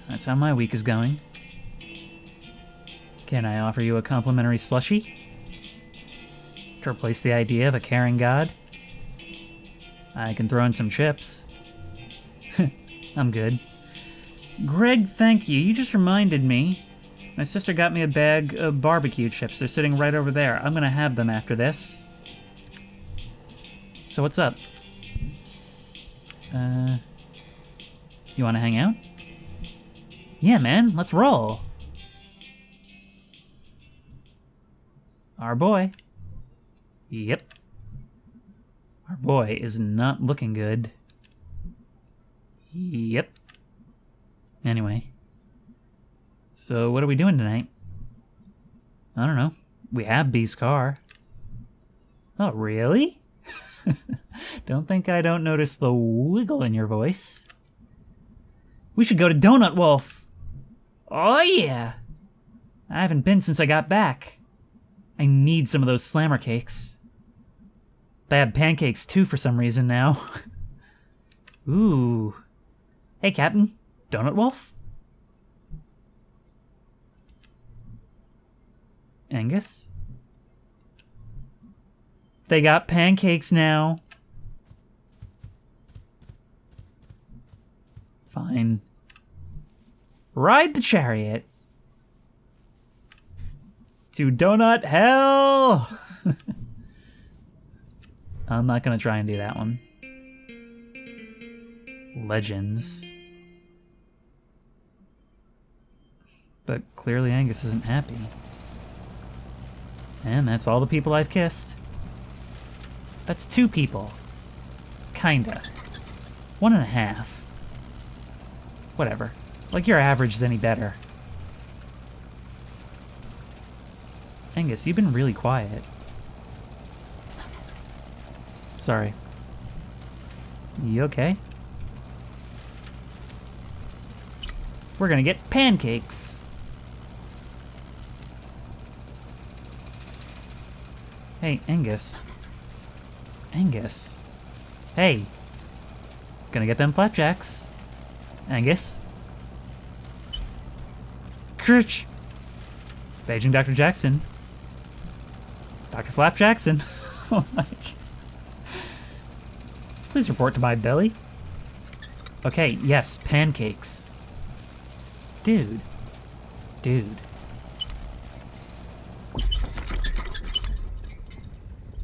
That's how my week is going. Can I offer you a complimentary slushie? To replace the idea of a caring God? I can throw in some chips. I'm good. Greg, thank you. You just reminded me. My sister got me a bag of barbecue chips. They're sitting right over there. I'm gonna have them after this. So what's up? You wanna hang out? Yeah, man, let's roll. Our boy. Yep. Our boy is not looking good. Yep. Anyway. So what are we doing tonight? I don't know. We have B's car. Oh, really? Don't think I don't notice the wiggle in your voice. We should go to Donut Wolf. Oh, yeah. I haven't been since I got back. I need some of those slammer cakes. They have pancakes, too, for some reason now. Ooh. Hey, Captain. Donut Wolf? Angus? They got pancakes now. Fine. Ride the chariot. To donut hell! I'm not gonna try and do that one. Legends. But clearly Angus isn't happy. And that's all the people I've kissed. That's 2 people. Kinda. 1.5. Whatever. Like your average is any better. Angus, you've been really quiet. Sorry. You okay? We're gonna get pancakes. Hey, Angus. Angus. Hey. Gonna get them flapjacks. Angus. Kirch. Paging Dr. Jackson. Dr. Flap Jackson. Oh my. Please report to my belly. Okay, yes, pancakes. Dude. Dude.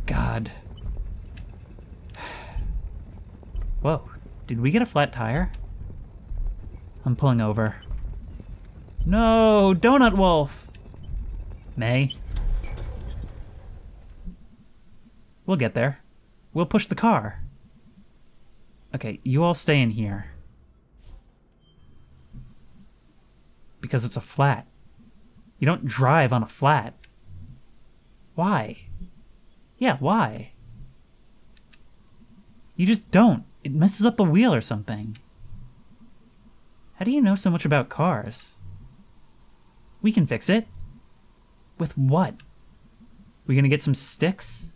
God. Whoa. Did we get a flat tire? I'm pulling over. No, Donut Wolf! May. We'll get there. We'll push the car. Okay, you all stay in here. Because it's a flat. You don't drive on a flat. Why? Yeah, why? You just don't. It messes up the wheel or something. How do you know so much about cars? We can fix it. With what? We gonna get some sticks?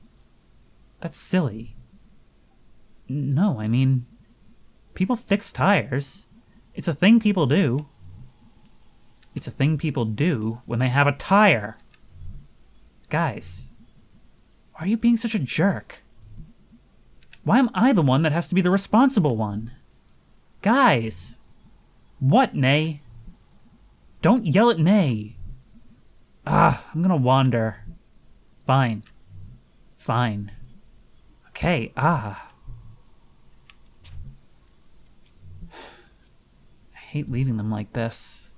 That's silly. No, I mean, people fix tires. It's a thing people do. It's a thing people do when they have a tire. Guys, why are you being such a jerk? Why am I the one that has to be the responsible one? Guys! What, Nay? Don't yell at Nay. I'm gonna wander. Fine. Fine. Okay, I hate leaving them like this.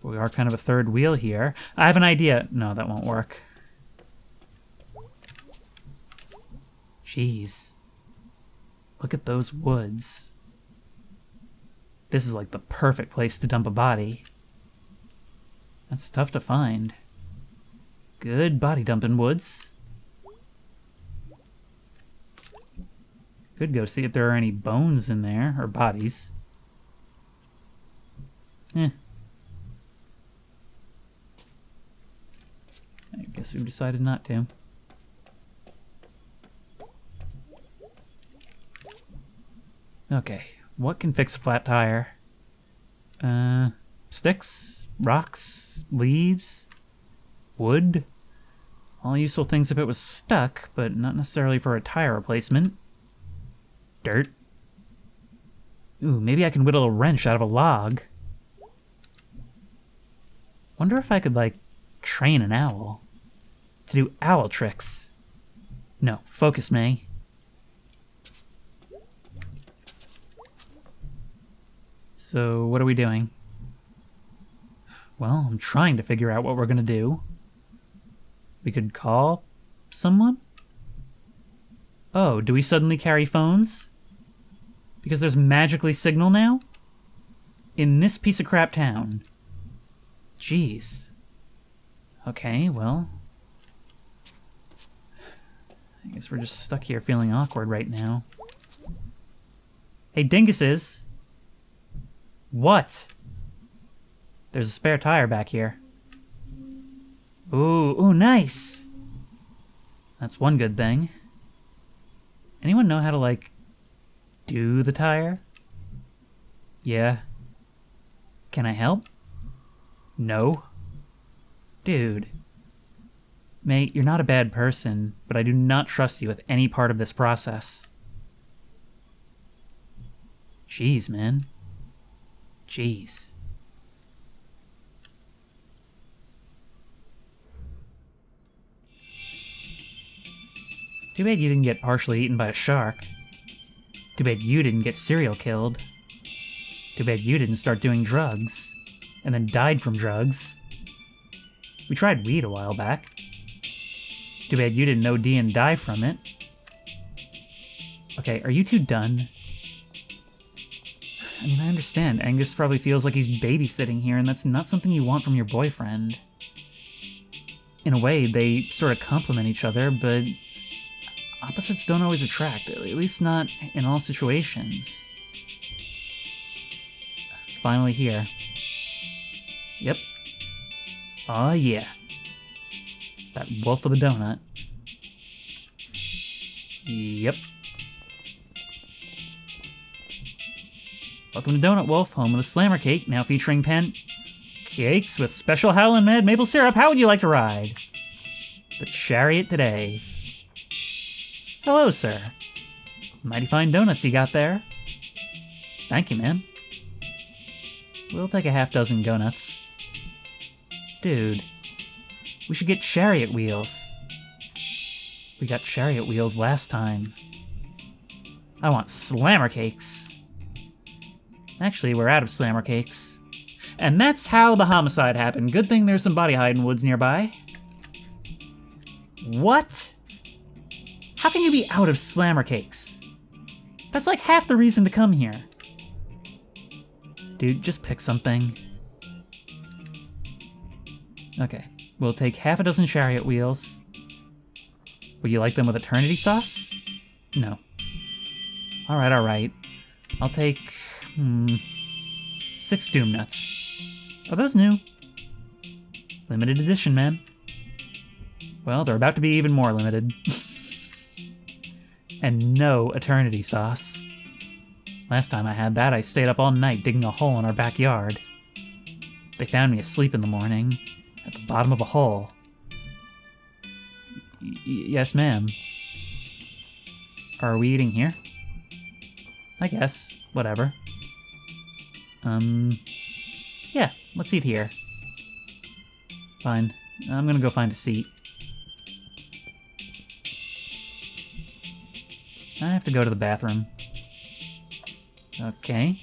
But we are kind of a third wheel here. I have an idea. No, that won't work. Jeez. Look at those woods. This is like the perfect place to dump a body. That's tough to find. Good body dumping woods. Could go see if there are any bones in there, or bodies. I guess we've decided not to. Okay, what can fix a flat tire? Sticks, rocks, leaves, wood. All useful things if it was stuck, but not necessarily for a tire replacement. Dirt. Ooh, maybe I can whittle a wrench out of a log. Wonder if I could, like, train an owl to do owl tricks. No, focus, May. So, what are we doing? Well, I'm trying to figure out what we're gonna do. We could call someone? Oh, do we suddenly carry phones? Because there's magically signal now? In this piece of crap town. Jeez. Okay, well... I guess we're just stuck here feeling awkward right now. Hey, dinguses! What? There's a spare tire back here. Ooh, nice! That's one good thing. Anyone know how to, like, do the tire? Yeah. Can I help? No. Dude. Mate, you're not a bad person, but I do not trust you with any part of this process. Jeez, man. Jeez. Too bad you didn't get partially eaten by a shark. Too bad you didn't get serial killed. Too bad you didn't start doing drugs, and then died from drugs. We tried weed a while back. Too bad you didn't OD and die from it. Okay, are you two done? I mean, I understand. Angus probably feels like he's babysitting here, and that's not something you want from your boyfriend. In a way, they sort of complement each other, but opposites don't always attract, at least not in all situations. Finally here. Yep. Oh yeah. That wolf of the donut. Yep. Welcome to Donut Wolf, home of the Slammer Cake, now featuring cakes with special Howlin' Mad maple syrup. How would you like to ride the chariot today? Hello, sir. Mighty fine donuts you got there. Thank you, man. We'll take a half dozen donuts. Dude, we should get chariot wheels. We got chariot wheels last time. I want slammer cakes. Actually, we're out of slammer cakes. And that's how the homicide happened. Good thing there's some body hiding woods nearby. What? How can you be out of slammer cakes? That's like half the reason to come here. Dude, just pick something. Okay, we'll take half a dozen chariot wheels. Would you like them with eternity sauce? No. Alright. I'll take, 6 Doom Nuts. Are those new? Limited edition, man. Well, they're about to be even more limited. And no eternity sauce. Last time I had that, I stayed up all night digging a hole in our backyard. They found me asleep in the morning, at the bottom of a hole. Yes, ma'am. Are we eating here? I guess. Whatever. Yeah, let's eat here. Fine. I'm gonna go find a seat. I have to go to the bathroom. Okay.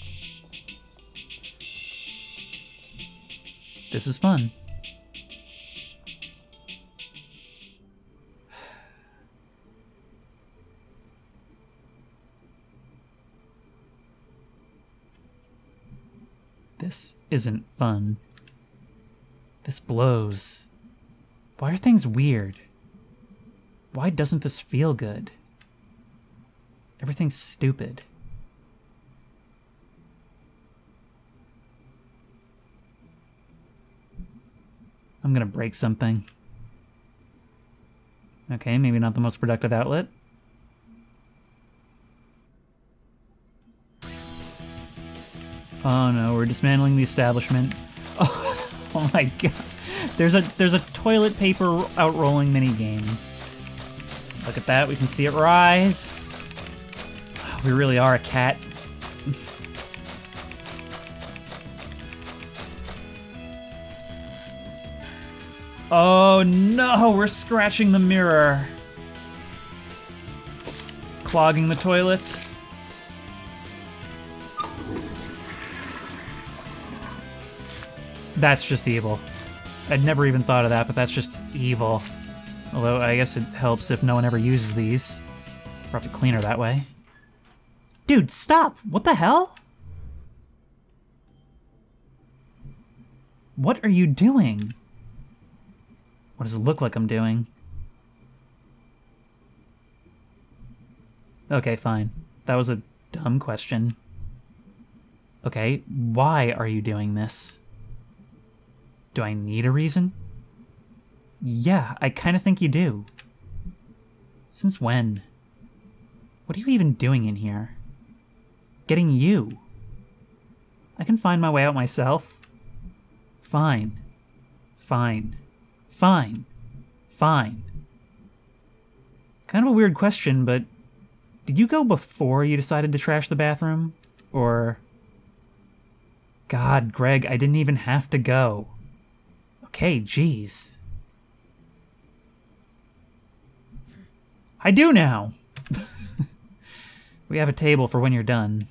This is fun. This isn't fun. This blows. Why are things weird? Why doesn't this feel good? Everything's stupid. I'm gonna break something. Okay, maybe not the most productive outlet. Oh no, we're dismantling the establishment. Oh my god. There's a toilet paper outrolling minigame. Look at that, we can see it rise. We really are a cat. Oh no, we're scratching the mirror. Clogging the toilets. That's just evil. I'd never even thought of that, but that's just evil. Although I guess it helps if no one ever uses these. Probably cleaner that way. Dude, stop! What the hell? What are you doing? What does it look like I'm doing? Okay, fine. That was a dumb question. Okay, why are you doing this? Do I need a reason? Yeah, I kind of think you do. Since when? What are you even doing in here? Getting you. I can find my way out myself. Fine. Fine. Fine. Fine. Kind of a weird question, but did you go before you decided to trash the bathroom? Or... God, Greg, I didn't even have to go. Okay, jeez. I do now! We have a table for when you're done.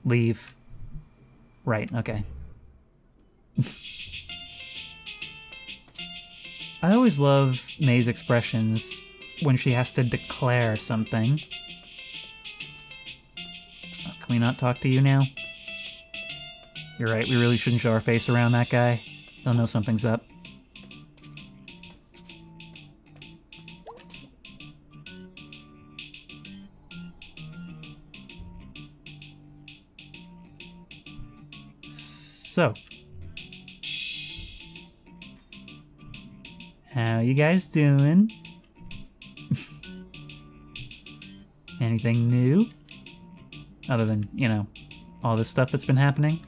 Leave. Right, okay. I always love May's expressions when she has to declare something. Oh, can we not talk to you now? You're right, we really shouldn't show our face around that guy. They'll know something's up. So, how you guys doing? Anything new? Other than, you know, all this stuff that's been happening?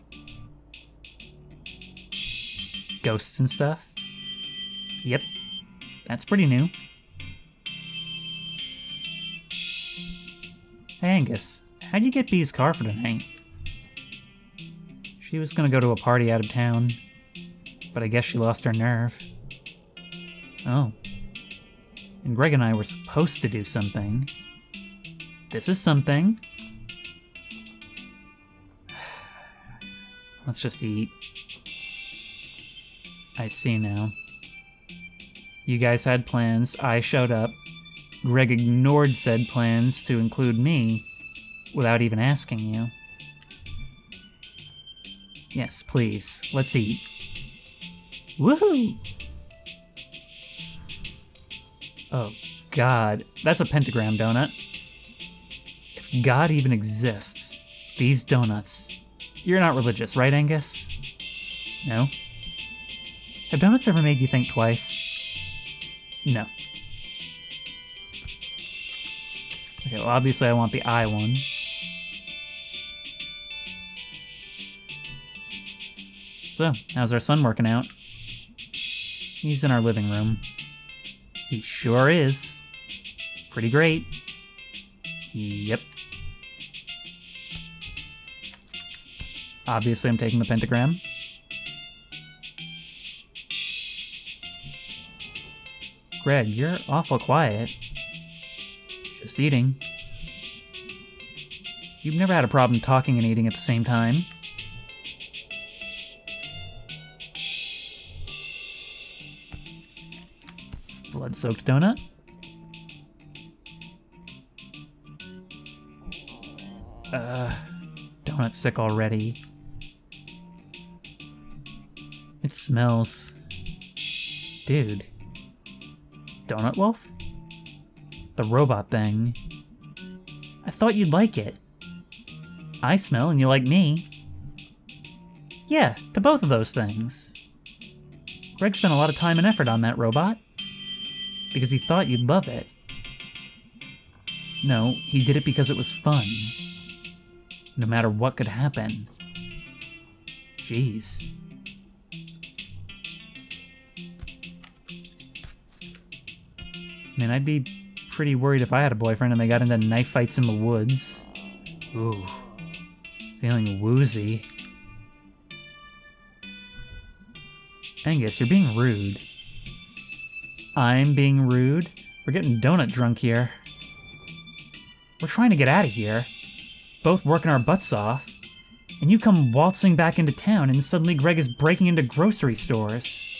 Ghosts and stuff? Yep, that's pretty new. Hey Angus, how'd you get Bee's car for tonight? She was gonna go to a party out of town, but I guess she lost her nerve. Oh. And Greg and I were supposed to do something. This is something. Let's just eat. I see now. You guys had plans, I showed up. Greg ignored said plans to include me without even asking you. Yes, please, let's eat. Woohoo! Oh, God, that's a pentagram donut. If God even exists, these donuts... You're not religious, right, Angus? No? Have donuts ever made you think twice? No. Okay, well, obviously I want the I one. So, how's our son working out? He's in our living room. He sure is. Pretty great. Yep. Obviously I'm taking the pentagram. Greg, you're awful quiet. Just eating. You've never had a problem talking and eating at the same time. Blood-soaked donut? Donut's sick already. It smells. Dude. Donut Wolf? The robot thing. I thought you'd like it. I smell and you like me. Yeah, to both of those things. Greg spent a lot of time and effort on that robot. Because he thought you'd love it. No, he did it because it was fun. No matter what could happen. Jeez. I mean, I'd be pretty worried if I had a boyfriend and they got into knife fights in the woods. Ooh. Feeling woozy. Angus, you're being rude. I'm being rude? We're getting donut drunk here. We're trying to get out of here. Both working our butts off. And you come waltzing back into town and suddenly Greg is breaking into grocery stores.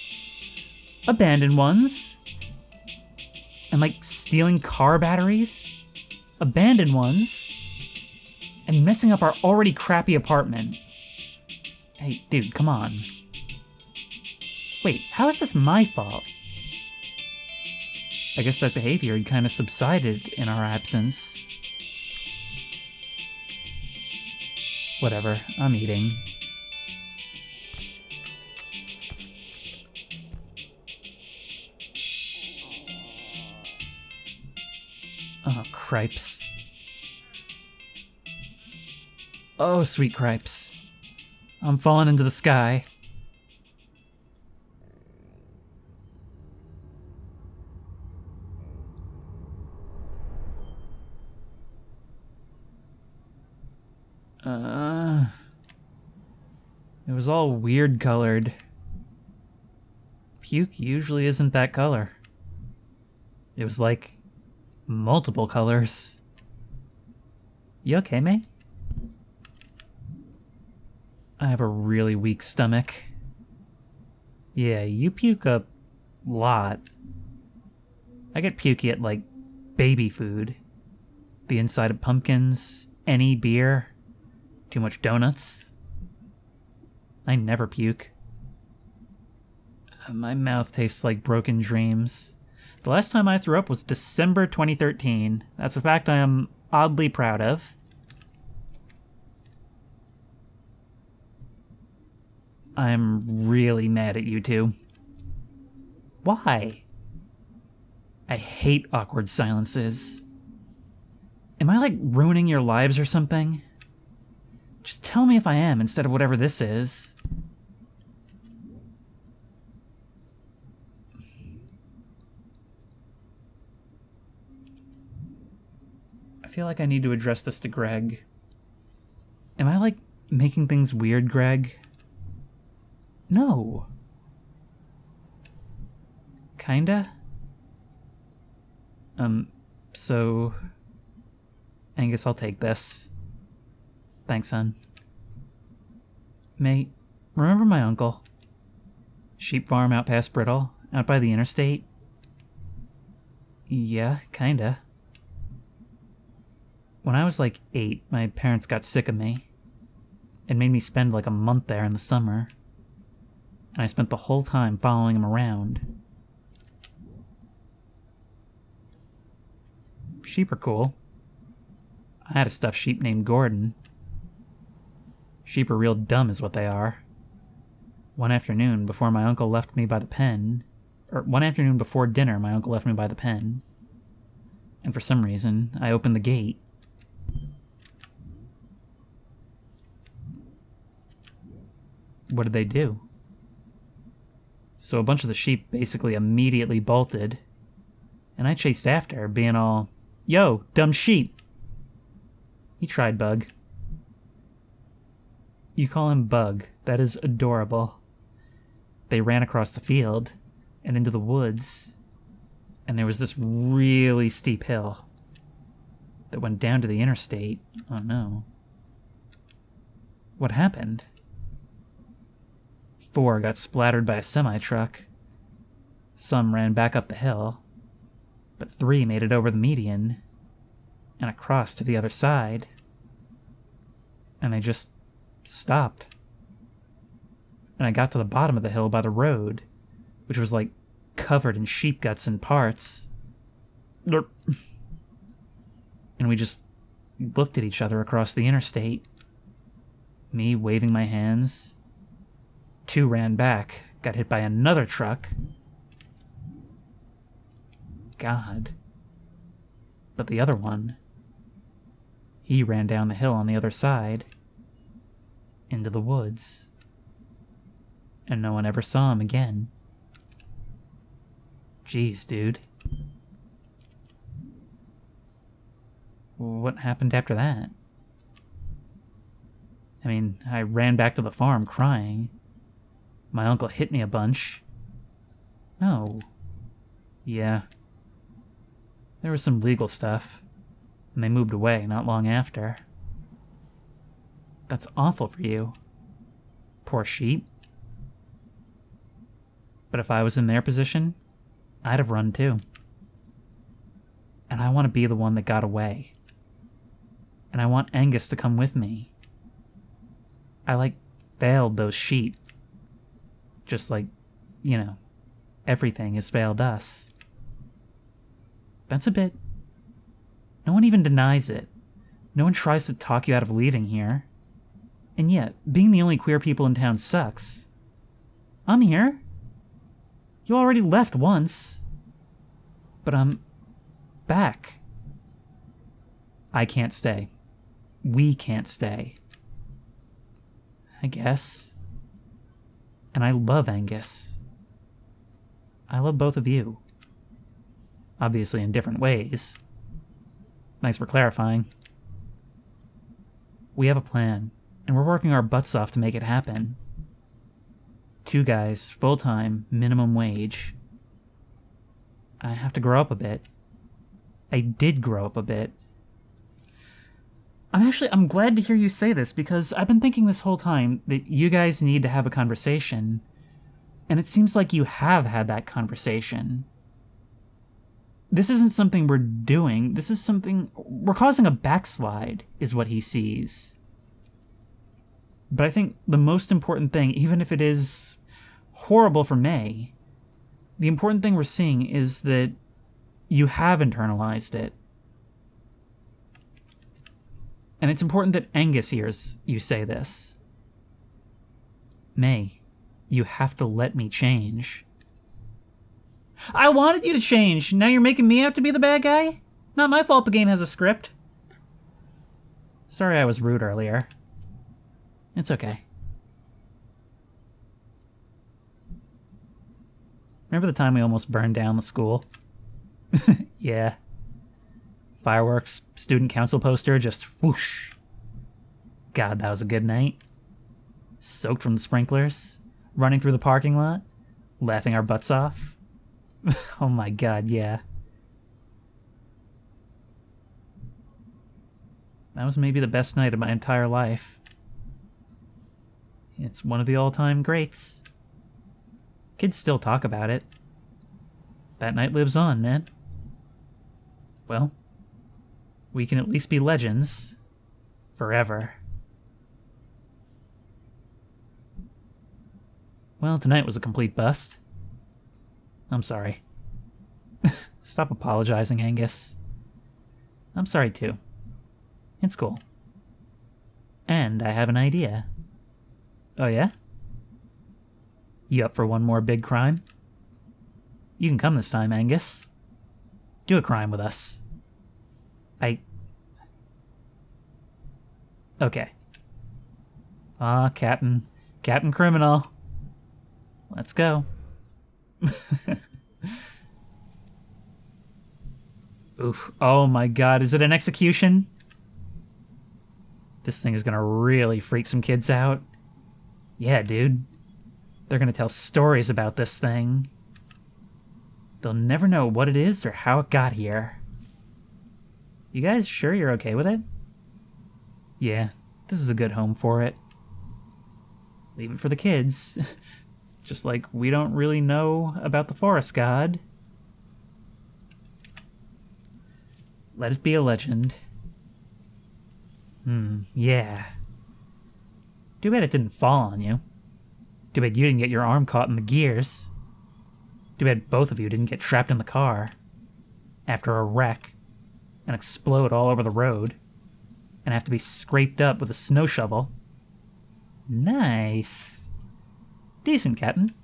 Abandoned ones. And like stealing car batteries. abandoned ones, and messing up our already crappy apartment. Hey, dude, come on. Wait, how is this my fault? I guess that behavior had kind of subsided in our absence. Whatever, I'm eating. Oh, cripes. Oh, sweet cripes. I'm falling into the sky. It was all weird colored. Puke usually isn't that color. It was like multiple colors. You okay, May? I have a really weak stomach. Yeah, you puke a lot. I get pukey at, like, baby food. The inside of pumpkins, any beer, too much donuts. I never puke. My mouth tastes like broken dreams. The last time I threw up was December 2013. That's a fact I am oddly proud of. I'm really mad at you two. Why? I hate awkward silences. Am I, like, ruining your lives or something? Just tell me if I am instead of whatever this is. I feel like I need to address this to Greg. Am I, like, making things weird, Greg? No. Kinda? So... I guess I'll take this. Thanks, hon. Mate, remember my uncle? Sheep farm out past Brittle, out by the interstate? Yeah, kinda. When I was like 8, my parents got sick of me. It made me spend like a month there in the summer. And I spent the whole time following him around. Sheep are cool. I had a stuffed sheep named Gordon. Sheep are real dumb is what they are. One afternoon before my uncle left me by the pen, or one afternoon before dinner my uncle left me by the pen, and for some reason I opened the gate. What did they do? So a bunch of the sheep basically immediately bolted, and I chased after, being all, "Yo, dumb sheep!" He tried, Bug. You call him Bug. That is adorable. They ran across the field and into the woods, and there was this really steep hill that went down to the interstate. Oh no. What happened? 4 got splattered by a semi-truck. Some ran back up the hill, but 3 made it over the median and across to the other side. And they just stopped. And I got to the bottom of the hill by the road, which was like covered in sheep guts and parts. And we just looked at each other across the interstate. Me waving my hands. 2 ran back, got hit by another truck. God. But the other one, he ran down the hill on the other side, into the woods. And no one ever saw him again. Jeez, dude. What happened after that? I mean, I ran back to the farm crying. My uncle hit me a bunch. No. Yeah. There was some legal stuff, and they moved away not long after. That's awful for you. Poor sheep. But if I was in their position, I'd have run too. And I want to be the one that got away. And I want Angus to come with me. I, like, failed those sheep. Just like, you know, everything has failed us. That's a bit... No one even denies it. No one tries to talk you out of leaving here. And yet, being the only queer people in town sucks. I'm here. You already left once. But I'm back. I can't stay. We can't stay. I guess. And I love Angus. I love both of you. Obviously in different ways. Thanks for clarifying. We have a plan, and we're working our butts off to make it happen. 2 guys, full-time, minimum wage. I have to grow up a bit. I did grow up a bit. I'm glad to hear you say this, because I've been thinking this whole time that you guys need to have a conversation, and it seems like you have had that conversation. This isn't something we're doing, this is something... We're causing a backslide, is what he sees. But I think the most important thing, even if it is horrible for May, the important thing we're seeing is that you have internalized it. And it's important that Angus hears you say this. May, you have to let me change. I wanted you to change. Now you're making me out to be the bad guy? Not my fault the game has a script. Sorry I was rude earlier. It's okay. Remember the time we almost burned down the school? Yeah. Fireworks, student council poster, just whoosh. God, that was a good night. Soaked from the sprinklers, running through the parking lot, laughing our butts off. Oh my god, yeah. That was maybe the best night of my entire life. It's one of the all-time greats. Kids still talk about it. That night lives on, man. Well, we can at least be legends. Forever. Well, tonight was a complete bust. I'm sorry. Stop apologizing, Angus. I'm sorry too. It's cool. And I have an idea. Oh yeah? You up for one more big crime? You can come this time, Angus. Do a crime with us. Okay. Ah, Captain Criminal. Let's go. Oof. Oh my god, is it an execution? This thing is gonna really freak some kids out. Yeah, dude. They're gonna tell stories about this thing. They'll never know what it is or how it got here. You guys sure you're okay with it? Yeah, this is a good home for it. Leave it for the kids. Just like we don't really know about the forest god. Let it be a legend. Yeah. Too bad it didn't fall on you. Too bad you didn't get your arm caught in the gears. Too bad both of you didn't get trapped in the car. After a wreck. And explode all over the road. And have to be scraped up with a snow shovel. Nice. Decent, Captain.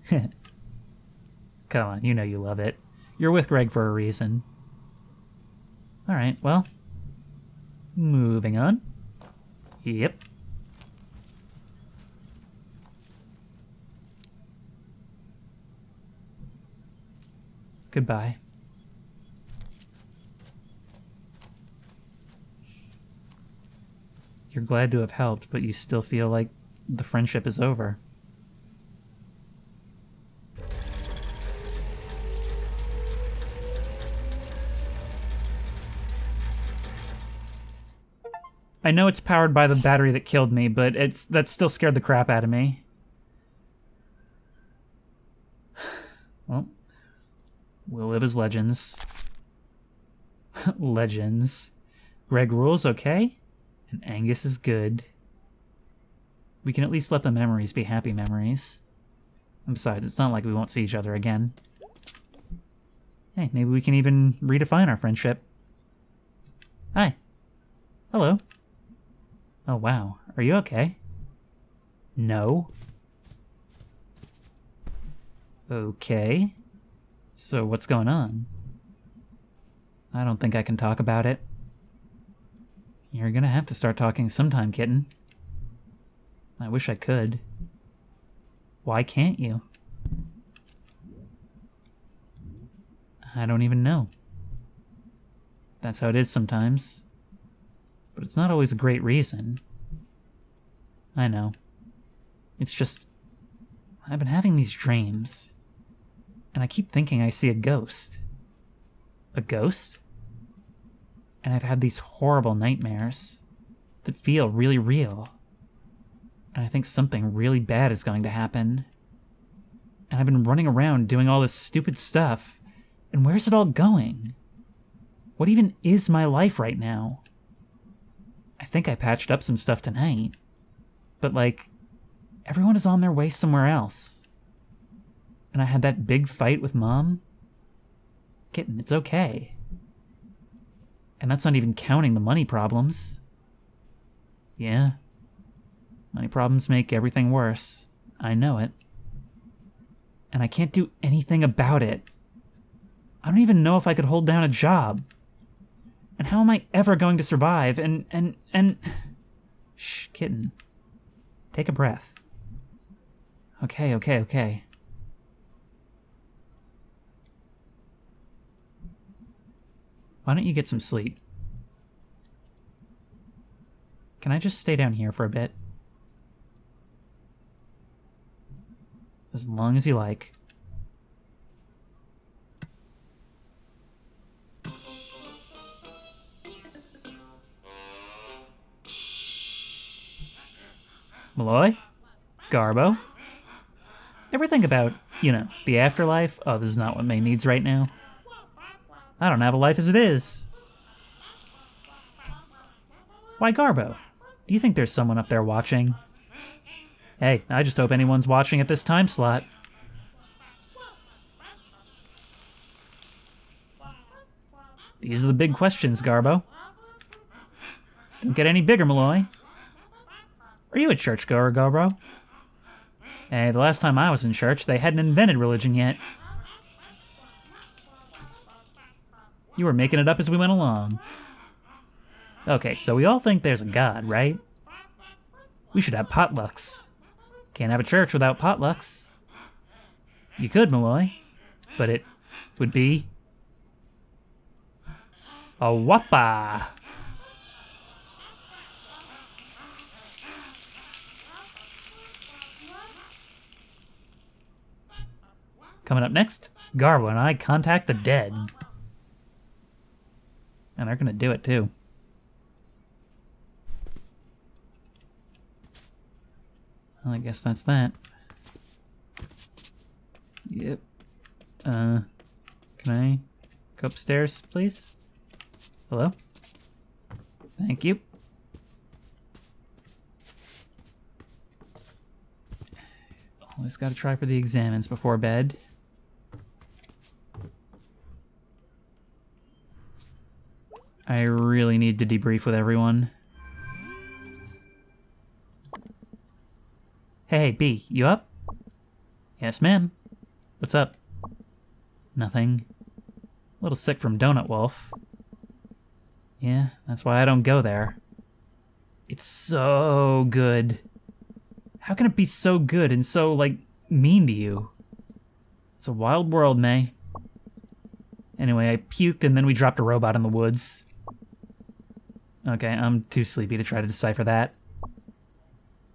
Come on, you know you love it. You're with Greg for a reason. Alright, well. Moving on. Yep. Goodbye. You're glad to have helped, but you still feel like the friendship is over. I know it's powered by the battery that killed me, but that still scared the crap out of me. Well, we'll live as legends. Legends. Greg rules, okay? And Angus is good. We can at least let the memories be happy memories. And besides, it's not like we won't see each other again. Hey, maybe we can even redefine our friendship. Hi. Hello. Oh, wow. Are you okay? No. Okay. So what's going on? I don't think I can talk about it. You're gonna have to start talking sometime, kitten. I wish I could. Why can't you? I don't even know. That's how it is sometimes. But it's not always a great reason. I know. It's just... I've been having these dreams. And I keep thinking I see a ghost. A ghost? And I've had these horrible nightmares that feel really real. And I think something really bad is going to happen. And I've been running around doing all this stupid stuff. And where's it all going? What even is my life right now? I think I patched up some stuff tonight. But like, everyone is on their way somewhere else. And I had that big fight with Mom. Kitten, it's okay. And that's not even counting the money problems. Yeah. Money problems make everything worse. I know it. And I can't do anything about it. I don't even know if I could hold down a job. And how am I ever going to survive? And... Shh, kitten. Take a breath. Okay. Why don't you get some sleep? Can I just stay down here for a bit? As long as you like. Malloy? Garbo? Ever think about, the afterlife? Oh, this is not what May needs right now. I don't have a life as it is. Why, Garbo? Do you think there's someone up there watching? Hey, I just hope anyone's watching at this time slot. These are the big questions, Garbo. Don't get any bigger, Malloy. Are you a churchgoer, Garbo? Hey, the last time I was in church, they hadn't invented religion yet. You were making it up as we went along. Okay, so we all think there's a God, right? We should have potlucks. Can't have a church without potlucks. You could, Malloy, but it would be... a whoppa! Coming up next, Garbo and I contact the dead. And they're gonna do it too. Well, I guess that's that. Yep. Can I go upstairs, please? Hello? Thank you. Always gotta try for the examines before bed. I really need to debrief with everyone. Hey, B, you up? Yes, ma'am. What's up? Nothing. A little sick from Donut Wolf. Yeah, that's why I don't go there. It's so good. How can it be so good and so, mean to you? It's a wild world, May. Anyway, I puked and then we dropped a robot in the woods. Okay, I'm too sleepy to try to decipher that.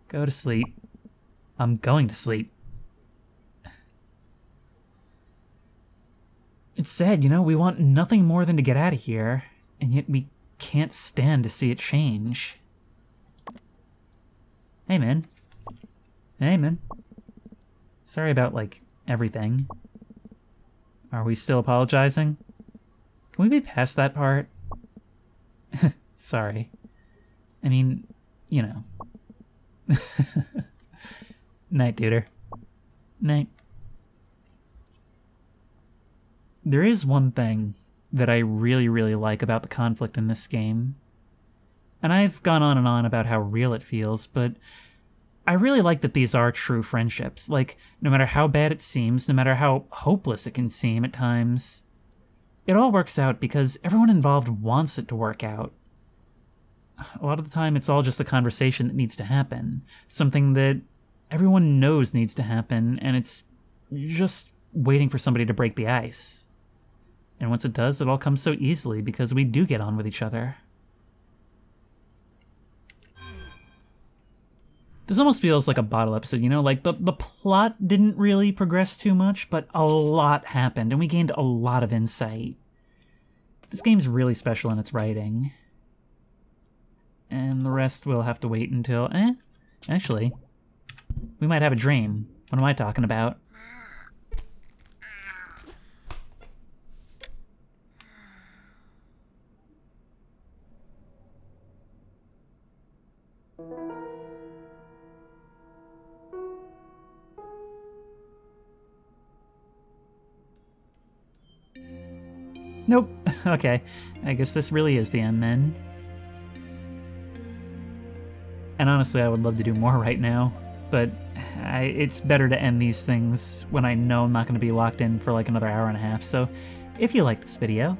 Go to sleep. I'm going to sleep. It's sad, we want nothing more than to get out of here, and yet we can't stand to see it change. Hey, man. Hey, man. Sorry about, everything. Are we still apologizing? Can we be past that part? Sorry. I mean, you know. Night, duder. Night. There is one thing that I really, really like about the conflict in this game. And I've gone on and on about how real it feels, but I really like that these are true friendships. Like, no matter how bad it seems, no matter how hopeless it can seem at times, it all works out because everyone involved wants it to work out. A lot of the time, it's all just a conversation that needs to happen. Something that everyone knows needs to happen, and it's just waiting for somebody to break the ice. And once it does, it all comes so easily because we do get on with each other. This almost feels like a bottle episode, you know? Like, the plot didn't really progress too much, but a lot happened, and we gained a lot of insight. This game's really special in its writing. And the rest will have to wait until... Actually, we might have a dream. What am I talking about? Nope. Okay. I guess this really is the end then. And honestly, I would love to do more right now, but it's better to end these things when I know I'm not going to be locked in for like another hour and a half. So if you like this video,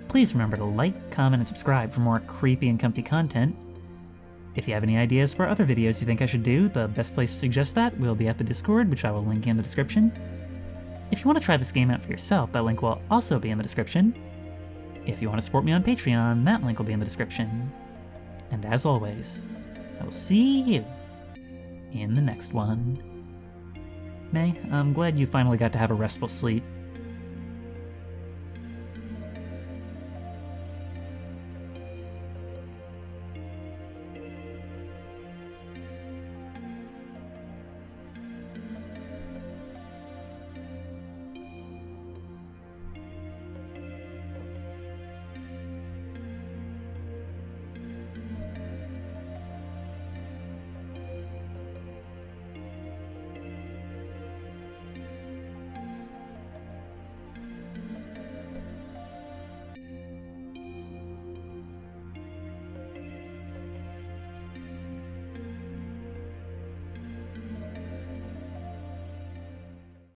please remember to like, comment, and subscribe for more creepy and comfy content. If you have any ideas for other videos you think I should do, the best place to suggest that will be at the Discord, which I will link in the description. If you want to try this game out for yourself, that link will also be in the description. If you want to support me on Patreon, that link will be in the description. And as always, I will see you in the next one. May, I'm glad you finally got to have a restful sleep.